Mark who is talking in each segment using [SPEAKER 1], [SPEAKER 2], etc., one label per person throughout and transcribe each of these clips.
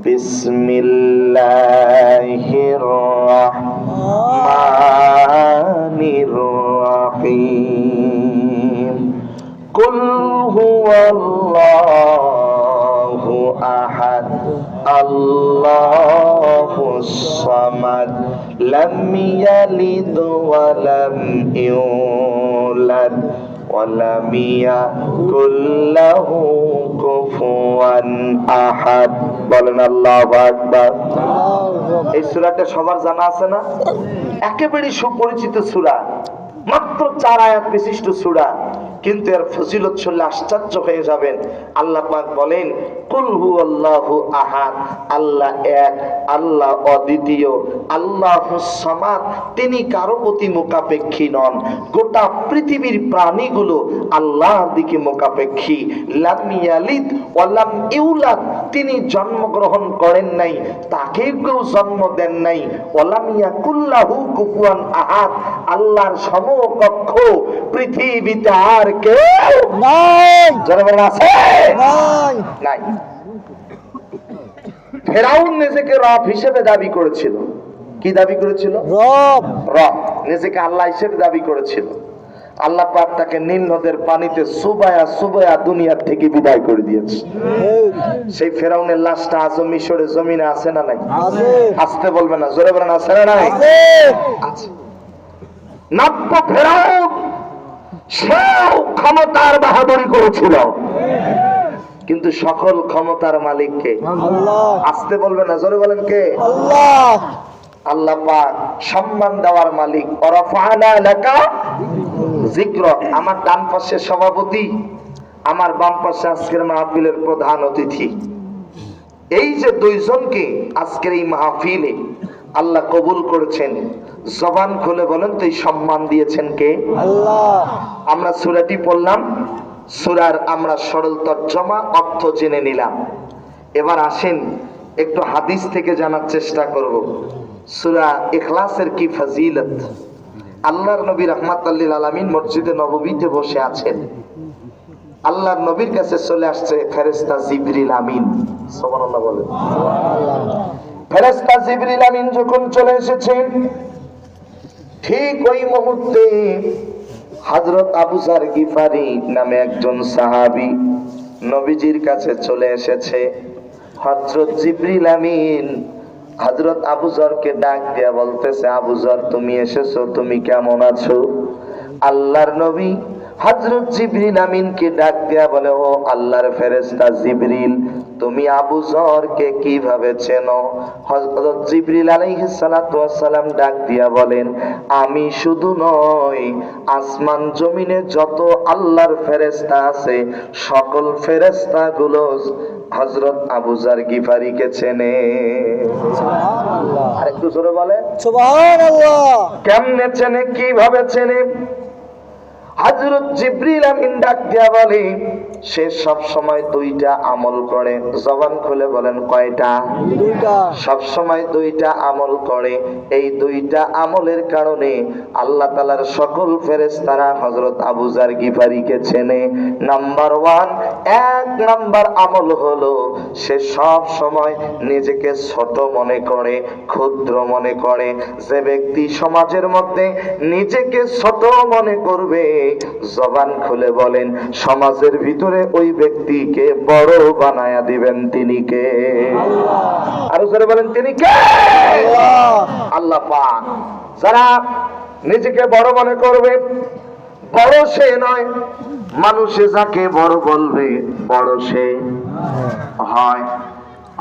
[SPEAKER 1] বিসমিল্লাহির রহমানির রহিম। কুল হুয়াল্লাহু আহাদ আল্লাহুস সামাদ লাম ইয়ালিদ ওয়া লাম ইউলাদ ওয়া লাম ইয়াকুল লাহু কুফুয়ান আহাদ। বলেন আল্লাহু আকবার। এই সূরাটা সবার জানা আছে না? একেবারে সুপরিচিত সূরা, মাত্র 4 আয়াত বিশিষ্ট সূরা, কিন্তু এর ফজিলত শুনলে আশ্চর্য হয়ে যাবেন। আল্লাহ পাক বলেন, কুল হুয়াল্লাহু আহাদ, আল্লাহ এক, আল্লাহ অদ্বিতীয়, আল্লাহুস সামাদ, তিনি কারো প্রতি মুখাপেক্ষী নন। গোটা পৃথিবীর প্রাণীগুলো আল্লাহর দিকে মুখাপেক্ষী। লাম ইয়ালিদ ওয়া লাম ইউলাদ, তিনি জন্মগ্রহণ করেন নাই, তাকে কেউ জন্ম দেন নাই। ওয়া লাম ইয়াকুল লাহু কুফুয়ান আহাদ, আল্লাহর সমকক্ষ পৃথিবীতে আর কেউ নাই। যারা বলেন আছে নাই। ফেরাউন নিজেকে রব হিসেবে দাবি করেছিল। কি দাবি করেছিল? রব। রব নিজেকে আল্লাহ হিসেবে দাবি করেছিল। আল্লাহ পাক তাকে নীল নদের পানিতে চুবায়া চুবায়া দুনিয়ার থেকে বিদায় করে দিয়েছে। সেই ফেরাউনের লাশটা আজও মিশরের জমিনে আছে না নাই? আসতে বলবে না, জোরে বলেন আছে না নাই? আছে। নাপ্য ফেরাউন সেও ক্ষমতার বাহাদুরি করেছিল, কিন্তু সকল ক্ষমতার মালিক কে? আল্লাহ। আসতে বলবে না, জোরে বলেন কে? আল্লাহ। আল্লাহ পাক সম্মান দেওয়ার মালিক। ওয়ারাফা'না লাকা যিকরা, আমার ডান পাশে সভাপতি, আমার বাম পাশে আজকের মাহফিলের প্রধান অতিথি, এই যে দুইজনকে আজকের এই মাহফিলে আল্লাহ কবুল করেছেন। জবান খুলে বলেন তো এই সম্মান দিয়েছেন কে? আল্লাহ। আমরা সূরাটি পড়লাম, সূরার আমরা সরল তর্জমা অর্থ জেনে নিলাম। এবার আসেন একটু হাদিস থেকে জানার চেষ্টা করব। সূরা ইখলাসের কি ফজিলত। আল্লাহর নবী রাহমাতুল লিল আলামিন মসজিদে নববীতে বসে আছেন। আল্লাহর নবীর কাছে চলে আসছে ফেরেশতা জিবরিল আমিন। সুবহানাল্লাহ বলেন। ফেরেশতা জিবরিল আমিন যখন চলে এসেছেন, ঠিক ওই মুহূর্তে হযরত আবু যর গিফারি নামে একজন সাহাবী নবীজির কাছে চলে এসেছে। হযরত জিবরিল আমিন হযরত আবু যরকে ডাক দিয়া বলতেছে, আবু যর তুমি এসেছো, তুমি কেমন আছো? আল্লাহর নবী হযরত জিবরিল আমিনকে ডাক দিয়া বলে, ও আল্লাহর ফেরেশতা জিবরিল, তুমি আবু যরকে কিভাবে চেনো? হযরত জিবরিল আলাইহিস সালাতু ওয়াস সালাম ডাক দিয়া বলেন, আমি শুধু নয়, আসমান জমিনে যত আল্লাহর ফেরেশতা আছে সকল ফেরেশতাগুলো হযরত আবু যর গিফারিকে চেনে। সুবহানাল্লাহ। আরেকটু জোরে বলে সুবহানাল্লাহ। কেমনে চেনে, কিভাবে চেনে? হযরত জিবরিল আমিন ডাক দিয়া বলে, সে সব সময় 2টা আমল করে। জবান খুলে বলেন কয়টা? 2টা। সব সময় 2টা আমল করে। এই 2টা আমলের কারণে আল্লাহ তাআলার সকল ফেরেশতারা হযরত আবু যর গিফারিকে চেনে। নাম্বার 1, 1 নাম্বার আমল হলো সে সব সময় নিজেকে ছোট মনে করে, ক্ষুদ্র মনে করে। যে ব্যক্তি সমাজের মধ্যে নিজেকে ছোট মনে করবে, জবান খুলে বলেন সমাজের ভিতরে ওই ব্যক্তিকে বড় বানায়া দিবেন তিনি কে? আল্লাহ। আর জোরে বলেন তিনি কে? আল্লাহ। আল্লাহ পাক। যারা নিজেকে বড় মনে করবে, বড় সে নয়, মানুষে যাকে বড় বলবে বড় সে হয়।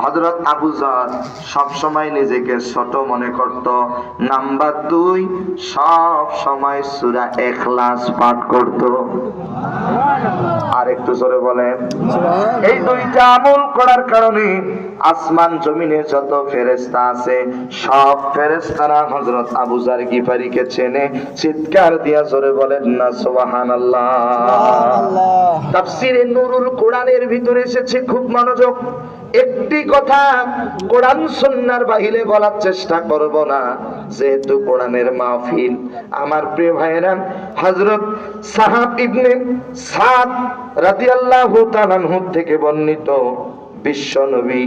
[SPEAKER 1] হযরত আবু যর সব সময় নিজেকে ছোট মনে করত। নাম্বার 2, সব সময় সূরা ইখলাস পাঠ করত। আর একটু জোরে বলেন। এই 2টা আমল করার কারণে আসমান জমিনে যত ফেরেশতা আছে সব ফেরেশতারা হযরত আবু যর গিফারিকে চেনে। চিৎকার দিয়া জোরে বলেন না সুবহানাল্লাহ। সুবহানাল্লাহ। তাফসীরে নুরুল কোরআনের ভিতরে এসেছে, খুব মনোযোগ। একটি কথা কোরআন সুন্নাহর বাহিরে বলার চেষ্টা করব না, যেহেতু কোরআনের মাহফিল। আমার প্রিয় ভাইরা, হযরত সাহাব ইবনে সাদ রাদিয়াল্লাহু তাআলা আনহু থেকে বর্ণিত বিশ্ব নবী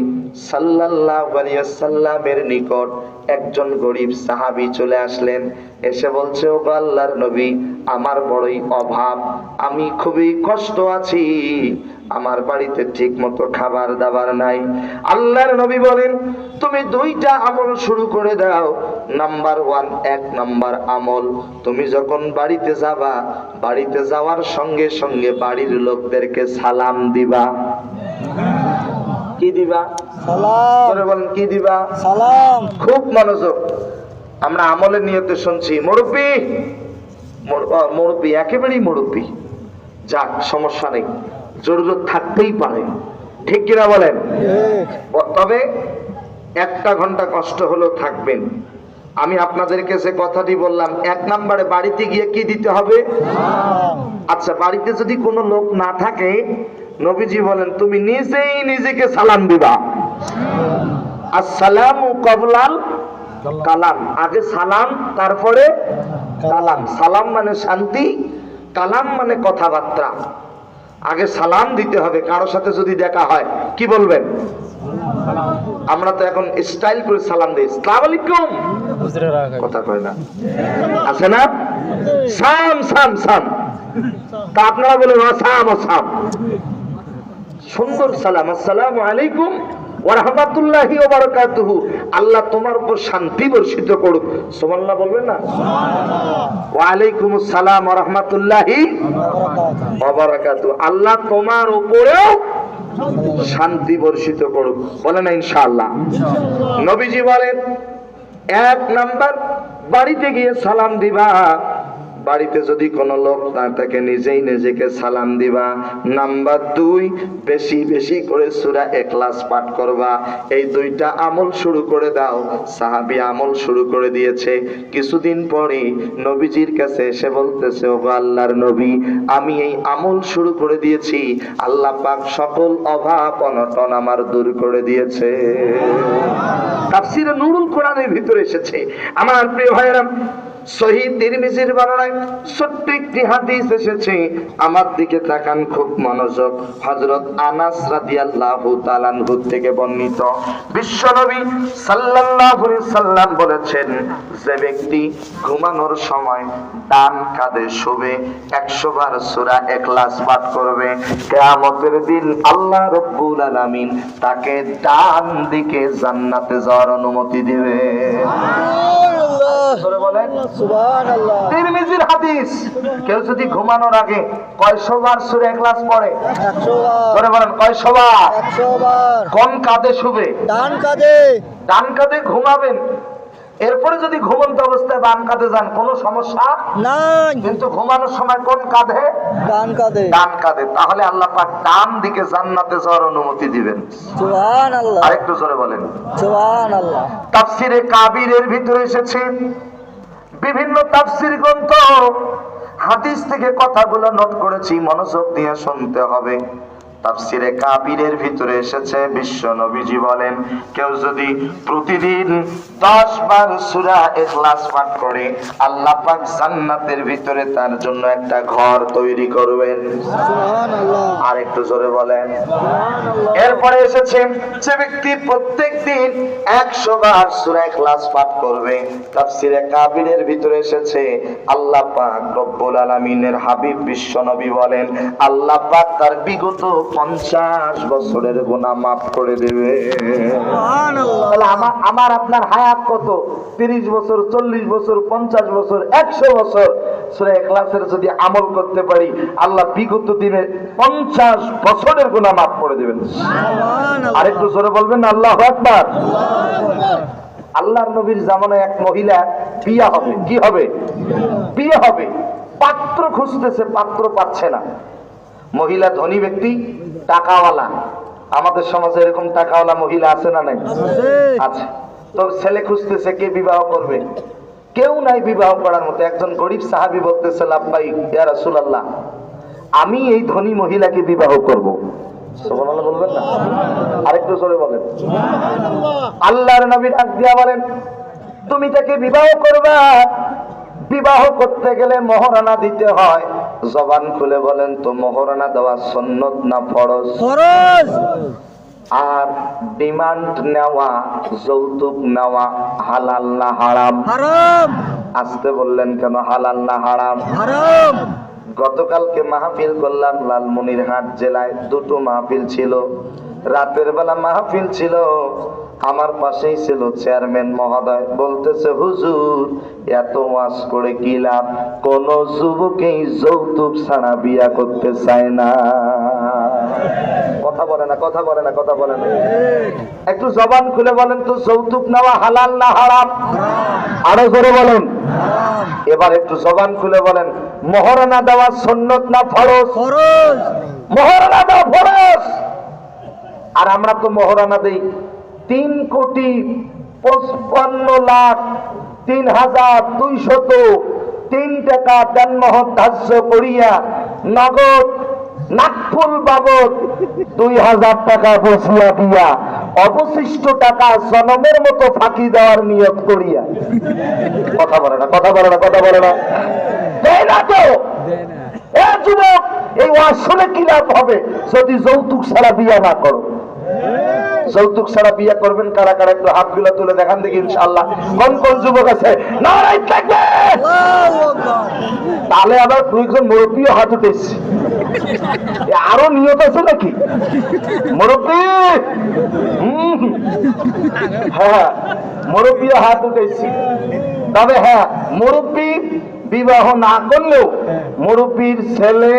[SPEAKER 1] সাল্লাল্লাহু আলাইহি ওয়াসাল্লামের নিকট একজন গরিব সাহাবী চলে আসলেন, এসে বলছে, ও আল্লাহর নবী, আমার বড়ই অভাব, আমি খুবই কষ্ট আছি, আমার বাড়িতে ঠিক মতো খাবার দাবার নাই। আল্লাহর নবী বলেন, তুমি দুইটা আমল শুরু করে দাও। নাম্বার 1, 1 নাম্বার আমল, তুমি যখন বাড়িতে যাবা, বাড়িতে যাওয়ার সঙ্গে সঙ্গে বাড়ির লোকদেরকে সালাম দিবা। কি দিবা? সালাম। বলেন কি দিবা? সালাম। খুব মনোযোগ, আমরা আমলের নিয়তে শুনছি। মুরব্বি, মুরব্বি একেবারেই মুরব্বি, যাক সমস্যা নেই, জরুরত থাকতেই পারে, ঠিক কিনা বলেন? তবে 1টা ঘন্টা কষ্ট হলেও থাকবেন। আমি আপনাদেরকে যে কথাটি বললাম, 1 নম্বরে বাড়িতে গিয়ে কি দিতে হবে? আচ্ছা, বাড়িতে যদি কোনো লোক না থাকে, নবীজি বলেন তুমি নিজেই নিজেকে সালাম দিবা। আসসালামু ক্বাবলাল কালাম, আগে সালাম তারপরে কালাম। সালাম মানে শান্তি, কালাম মানে কথাবার্তা। আগে সালাম দিতে হবে। কারোর সাথে যদি দেখা হয় কি বলবেন? আমরা তো এখন স্টাইল করে সালাম দিই, আসসালামু আলাইকুম, কথা কয় না, আছে না? সাম সাম সাম, তা আপনারা বলেন আসাম আসাম। সুন্দর সালাম, আসসালামু আলাইকুম ওয়া রাহমাতুল্লাহি ওয়া বারাকাতুহু, আল্লাহ তোমার উপর শান্তি বর্ষিত করুক। সুবহানাল্লাহ বলবেন না? ওয়া আলাইকুমুস সালাম ওয়া রাহমাতুল্লাহি ওয়া বারাকাতুহু, আল্লাহ তোমার উপরেও শান্তি বর্ষিত করুক। বলে না ইনশাআল্লাহ? নবীজি বলেন 1 নাম্বার, বাড়িতে গিয়ে সালাম দিবা। বাড়িতে যদি কোনো লোক না থাকে, নিজেই নিজেকে সালাম দিবা। নাম্বার 2, বেশি বেশি করে সূরা ইখলাস পাঠ করবা। এই 2টা আমল শুরু করে দাও। সাহাবী আমল শুরু করে দিয়েছে। কিছুদিন পরে নবীজির কাছে এসে বলতেছে, ও আল্লাহর নবী, আমি এই আমল শুরু করে দিয়েছি, আল্লাহ পাক সকল অভাব অনটন আমার দূর করে দিয়েছে। তাফসীরে নুরুল কোরআনের ভিতরে এসেছে। আমার প্রিয় ভাইরা, সহিহ তিরমিজির বর্ণনায় ছোট্ট একটি হাদিস এসেছে, আমার দিকে তাকান খুব মনোযোগ। হযরত আনাস রাদিয়াল্লাহু তাআলা আনহু থেকে বর্ণিত, বিশ্বনবী সাল্লাল্লাহু আলাইহি সাল্লাম বলেছেন, যে ব্যক্তি ঘুমানোর সময় ডান কাঁধে শুবে 100 বার সূরা ইখলাস পাঠ করবে, কিয়ামতের দিন আল্লাহ রাব্বুল আলামিন তাকে ডান দিকে জান্নাতে যাওয়ার অনুমতি দিবে। সুবহানাল্লাহ। তিরমিজির হাদিস। কেউ যদি ঘুমানোর আগে কয়শো বার সূরা ইখলাস পড়ে? 100 বার। বলেন কয়শো বার? 100 বার। কোন কাঁধে শুবে? ডান কাঁধে। ডান কাঁধে ঘুমাবেন। এরপরে যদি ঘুমন্ত অবস্থায় বাম কাঁধে যান, কোনো সমস্যা নাই, কিন্তু ঘুমানোর সময় কোন কাঁধে? ডান কাঁধে। ডান কাঁধে। তাহলে আল্লাহ পাক ডান দিকে জান্নাতে যাওয়ার অনুমতি দিবেন। সুবহানাল্লাহ। আরেকটু জোরে বলেন সুবহানাল্লাহ। তাফসীরে কাবীরের ভিতরে এসেছে, বিভিন্ন তাফসীর গ্রন্থ হাদিস থেকে কথাগুলো নোট করেছি, মনোযোগ দিয়ে শুনতে হবে। তাফসীরে কাবীরের ভিতরে এসেছে, বিশ্ব নবীজি বলেন, কেউ যদি প্রতিদিন 10 বার সূরা ইখলাস পাঠ করে, আল্লাহ পাক জান্নাতের ভিতরে তার জন্য একটা ঘর তৈরি করবেন। সুবহানাল্লাহ। আর একটু জোরে বলেন সুবহানাল্লাহ। এরপরে এসেছে, যে ব্যক্তি প্রত্যেকদিন 100 বার সূরা ইখলাস পাঠ করবে, তাফসীরে কাবীরের ভিতরে এসেছে, আল্লাহ পাক রব্বুল আলামিনের হাবিব বিশ্ব নবী বলেন, আল্লাহ পাক তার বিগত 50 বছরের গুনাহ মাফ করে দেবে। সুবহানাল্লাহ। তাহলে আমার আপনার হায়াত কত? 30 বছর, 40 বছর, 50 বছর, 100 বছর সূরা ইখলাসের যদি আমল করতে পারি, আল্লাহ বিগত দিনের 50 বছরের গুনাহ মাফ করে দেবেন। সুবহানাল্লাহ। আরেকটু জোরে বলবেন আল্লাহু আকবার। আল্লাহু আকবার। আল্লাহর নবীর জামানায় এক মহিলা বিয়ে হবে। কি হবে? বিয়ে হবে। পাত্র খুঁজতেছে, পাত্র পাচ্ছে না। মহিলা ধনী ব্যক্তি, টাকাওয়ালা। আমাদের সমাজে এরকম টাকাওয়ালা মহিলা আছে না নাই? আছে। তো ছেলে খুঁজতেছে, কে বিবাহ করবে? কেউ নাই বিবাহ করার মতো। একজন গরিব সাহাবী বলতেছে, লাব্বাইক ইয়া রাসূলুল্লাহ, আমি এই ধনী মহিলাকে বিবাহ করব। সুবহানাল্লাহ বলবেন না? আরেকটু জোরে বলেন সুবহানাল্লাহ। আল্লাহর নবী ডাক দিয়া বলেন, তুমি তাকে বিবাহ করবা, বিবাহ করতে গেলে মোহরানা দিতে হয়। জবান খুলে বলেন তো, মোহরানা দেওয়া সুন্নাত না ফরজ? ফরজ। আর ডিমান্ড নেওয়া, যৌতুক নেওয়া হালাল না হারাম?
[SPEAKER 2] হারাম।
[SPEAKER 1] আসতে বললেন কেন? হালাল না হারাম?
[SPEAKER 2] হারাম।
[SPEAKER 1] গতকালকে মাহফিল করলাম লালমনিরহাট জেলায়, দুটো মাহফিল ছিল। রাতের বেলা মাহফিল ছিল, আমার পাশেই ছিল চেয়ারম্যান মহোদয়, বলতেছে হুজুর এত ওয়াজ করে কি লাভ, কোন যুবকেই যৌতুক ছাড়া বিয়া করতে চায় না। কথা বলে না, কথা বলে না, কথা বলে না। একটু জবান খুলে বলেন তো, যৌতুক নেওয়া হালাল না হারাম? আরো জোরে বলেন। এবার একটু জবান খুলে বলেন, মহারণা দেওয়া সুন্নত না ফরজ?
[SPEAKER 2] ফরজ।
[SPEAKER 1] মহারণা দেওয়া ফরজ। আর আমরা তো মহারণা দেই 3,55,03,203 টাকা দেনমোহর ধার্য করিয়া নগদ নাকফুল বাবদ 2,000 টাকা বসিয়া দিয়া অবশিষ্ট টাকা জনমের মতো ফাঁকি দেওয়ার নিয়ত করিয়া। কথা বলে না, কথা বলে না, কথা বলে না। দেয় না তো? এ যুবক, এই আসলে কি লাভ হবে যদি যৌতুক ছাড়া বিয়া না করো? যৌতুক ছাড়া বিয়ে করবেন কারা কারা? একটু হাতগুলো তুলে দেখান দেখি ইনশাআল্লাহ। কোন কোন যুবক আছে? নারাই থাকবে। তাহলে আবার দুইজন মুরব্বীও হাত উঠেছে। আরো নিয়ত আছে নাকি মুরব্বী? হ্যাঁ, মুরব্বীও হাত উঠেছি। তবে হ্যাঁ, মুরব্বী বিবাহ না করলেও মুরব্বীর ছেলে,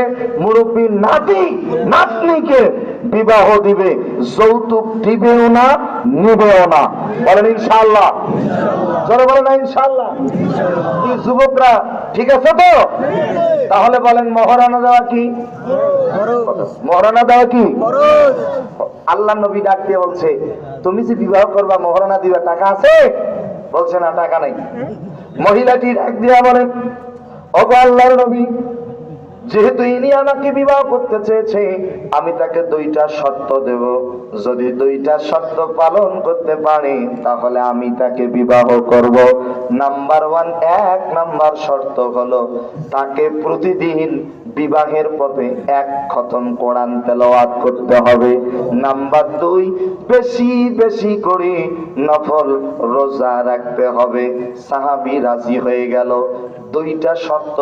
[SPEAKER 1] মুরব্বীর নাতি নাতনিকে বিবাহ দিবে, যৌতুক দিবেও না, নিবেও না। বলেন ইনশাআল্লাহ। জোরে বলেন না ইনশাআল্লাহ। কি যুবকরা ঠিক আছে তো? তাহলে বলেন মহারণা দেওয়া কি? মহারণা দেওয়া কি? আল্লাহ নবী ডাক দিয়ে বলছে, তুমি যে বিবাহ করবা মহারণা দিবা, টাকা আছে? বলছে না, টাকা নাই। মহিলাটি ডাক দিয়া বলেন, ওগো আল্লাহর নবী, যেহেতু ইনি আমাকে বিবাহ করতে চেয়েছে, আমি তাকে 2টা শর্ত দেব। যদি 2টা শর্ত পালন করতে পারে তাহলে আমি তাকে বিবাহ করব। নাম্বার 1, 1 নাম্বার শর্ত হলো তাকে প্রতিদিন বিবাহের পথে 1 খতম কোরআন তেলাওয়াত করতে হবে। নাম্বার 2, বেশি বেশি করে নফল রোজা রাখতে হবে। সাহাবী রাজি হয়ে গেল। 2টা শর্ত,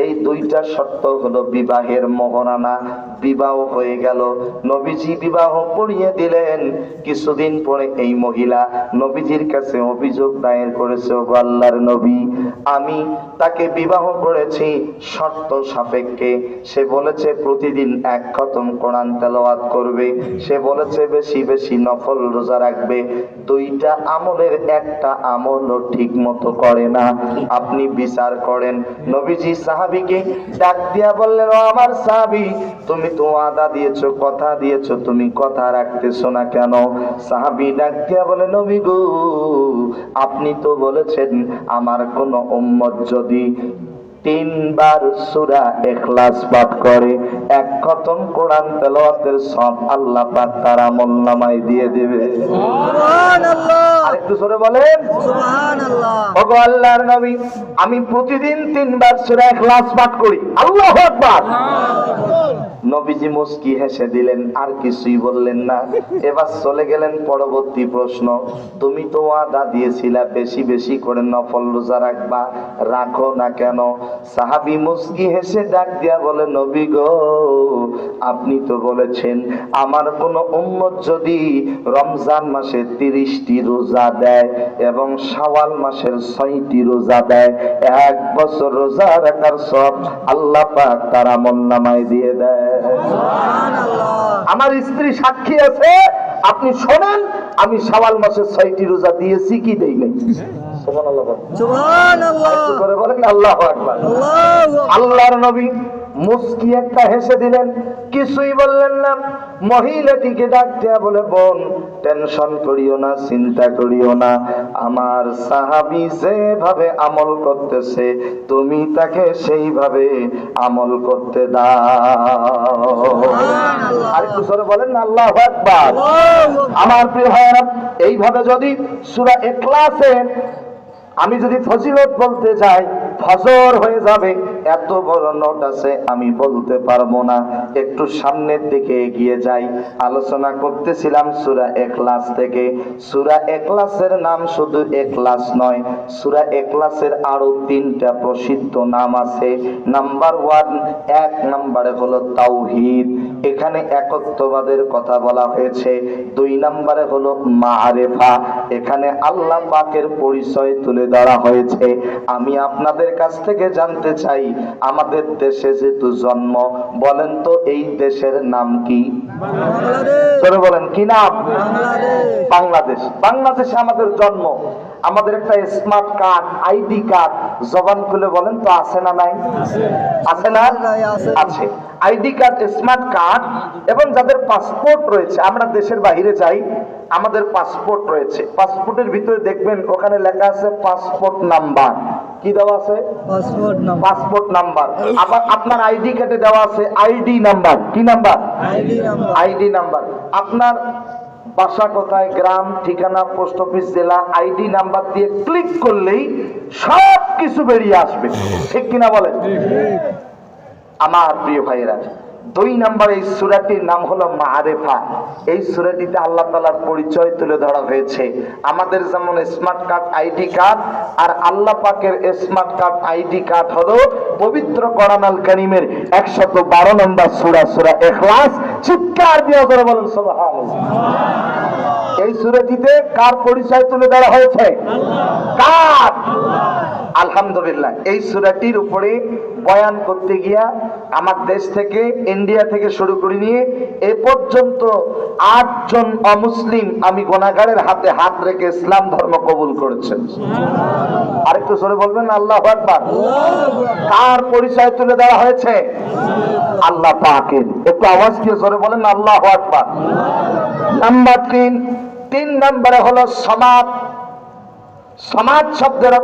[SPEAKER 1] এই 2টা শর্ত হলো বিবাহের মোহরানা। বিবাহ হয়ে গেল, নবীজি বিবাহ পড়িয়ে দিলেন। কিছুদিন পরে এই মহিলা নবীজির কাছে অভিযোগ দায়ের করেছে, ও আল্লাহর নবী, আমি তাকে বিবাহ করেছি শর্ত সাপেক্ষে। সে বলেছে প্রতিদিন 1 খতম কোরআন তেলাওয়াত করবে, সে বলেছে বেশি বেশি নফল রোজা রাখবে। 2টা আমলের একটা আমলও ঠিক মতো করে না, আপনি বিচার করেন। নবীজি সাহাবীকে ডাক দিয়া বললেন, ও আমার সাহাবী, তুমি তো ওয়াদা দিয়েছো, কথা দিয়েছো, তুমি কথা রাখতেছো না কেন? সাহাবী ডাক দিয়া বলে, নবী গো, আপনি তো বলেছেন আমার কোন উম্মত যদি 3 বার সূরা ইখলাস পাঠ করে 1 খতম কোরআন তেলাওয়াতের সব আল্লাহ পাক তার আমলনামায় দিয়ে দেবে। সুবহানাল্লাহ। আরেকটু জোরে বলেন সুবহানাল্লাহ। ওগো আল্লাহর নবী, আমি প্রতিদিন 3 বার সূরা ইখলাস পাঠ করি। আল্লাহু আকবার। নবীজি মুস্কি হেসে দিলেন, আর কিছুই বললেন না। এবার চলে গেলেন পরবর্তী প্রশ্ন, তুমি তো ওয়াদা দিয়েছিলা বেশি বেশি করে নফল রোজা রাখবা, রাখো না কেন? সাহাবী মুস্কি হেসে ডাক দিয়া বলে, নবী গো, আপনি তো বলেছেন আমার কোন উম্মত যদি রমজান মাসে 30টি রোজা দেয় এবং শাওয়াল মাসের 6টি রোজা দেয়, 1 বছর রোজা রাখার সব আল্লাহ পাক তার আমলনামায় দিয়ে দেয়। আমার স্ত্রী সাক্ষী আছে, আপনি শোনেন, আমি শাওয়াল মাসের 6টি রোজা দিয়েছি কি দেই নাই? সুবহানাল্লাহ। সুবহানাল্লাহ করে বলেন আল্লাহু আকবার। আল্লাহর নবী মুস্কি একটা হেসে দিলেন, কিছুই বললেন না। মহিলাটিকে ডাক দিয়া বলে, বোন, টেনশন করিও না, চিন্তা করিও না, আমার সাহাবী যেভাবে আমল করতেছে তুমি তাকে সেইভাবে আমল করতে দাও। আরেকটু জোরে বলেন না আল্লাহু আকবার। আমার প্রিয় ভাইরা, এইভাবে যদি সূরা ইখলাসে আমি যদি ফজিলত বলতে চাই ফজর হয়ে যাবে, এত বড় নোট আছে আমি বলতে পারবো না। একটু সামনের দিকে এগিয়ে যাই। আলোচনা করতেছিলাম সূরা ইখলাস থেকে। সূরা ইখলাসের নাম শুধু ইখলাস নয়, সূরা ইখলাসের আরো 3টা প্রসিদ্ধ নাম আছে। নাম্বার 1, 1 নম্বরে হলো তাওহীদ, এখানে একত্ববাদের কথা বলা হয়েছে। 2 নম্বরে হলো মাআরিফা, এখানে আল্লাহ পাকের পরিচয় তুলে ধরা হয়েছে। আমি আপনাদের কাছ থেকে জানতে চাই, আমাদের দেশে যেহেতু জন্ম, বলেন তো এই দেশের নাম কি? বাংলাদেশ। বলেন কি নাম? বাংলাদেশ। বাংলাদেশে আমাদের জন্ম, আমাদের একটা স্মার্ট কার্ড, আইডি কার্ড, জবান খুলে বলেন তো আছে না নাই? আছে না? আছে। আইডি কার্ড, স্মার্ট কার্ড, এবং যাদের পাসপোর্ট রয়েছে, আমরা দেশের বাইরে যাই, আমাদের পাসপোর্ট রয়েছে। পাসপোর্টের ভিতরে দেখবেন ওখানে লেখা আছে পাসপোর্ট নাম্বার। কি দেওয়া আছে? Passport number. আবার আপনার আইডি কার্ডে দেওয়া আছে আইডি নাম্বার। কি নাম্বার? ID number. আপনার বাসা কোথায়, গ্রাম, ঠিকানা, পোস্ট অফিস, জেলা, আইডি নাম্বার দিয়ে ক্লিক করলেই সব কিছু বেরিয়ে আসবে। ঠিক কিনা বলেন? আমার প্রিয় ভাইয়েরা, 2 নম্বর এই সূরাটির নাম হলো মাআরিফা। এই সূরাটিতে আল্লাহ তাআলার পরিচয় তুলে ধরা হয়েছে। আমাদের যেমন স্মার্ট কার্ড, আইডি কার্ড, আর আল্লাহ পাকের স্মার্ট কার্ড, আইডি কার্ড হলো পবিত্র কোরআনুল কারীমের 112 নম্বর সূরা, সূরা ইখলাস। চিৎকার দিয়ে জোরে বলেন সুবহানাল্লাহ। এই সূরাটিতে কার পরিচয় তুলে ধরা হয়েছে? কার? আলহামদুলিল্লাহ। এই সূরাটির উপরে বয়ান করতে গিয়া আমার দেশ থেকে, ইন্ডিয়া থেকে শুরু করে নিয়ে এ পর্যন্ত 8 জন অমুসলিম আমি গুনাহগারের হাতে হাত রেখে ইসলাম ধর্ম কবুল করেছেন। আরেকটু জোরে বলবেন আল্লাহু আকবার। কার পরিচয় তুলে দেওয়া হয়েছে? আল্লাহ পাকের। একটু আওয়াজ দিয়ে জোরে বলেন আল্লাহু আকবার। নাম্বার 3 নম্বরে হলো সমাদ। সমাজ শব্দের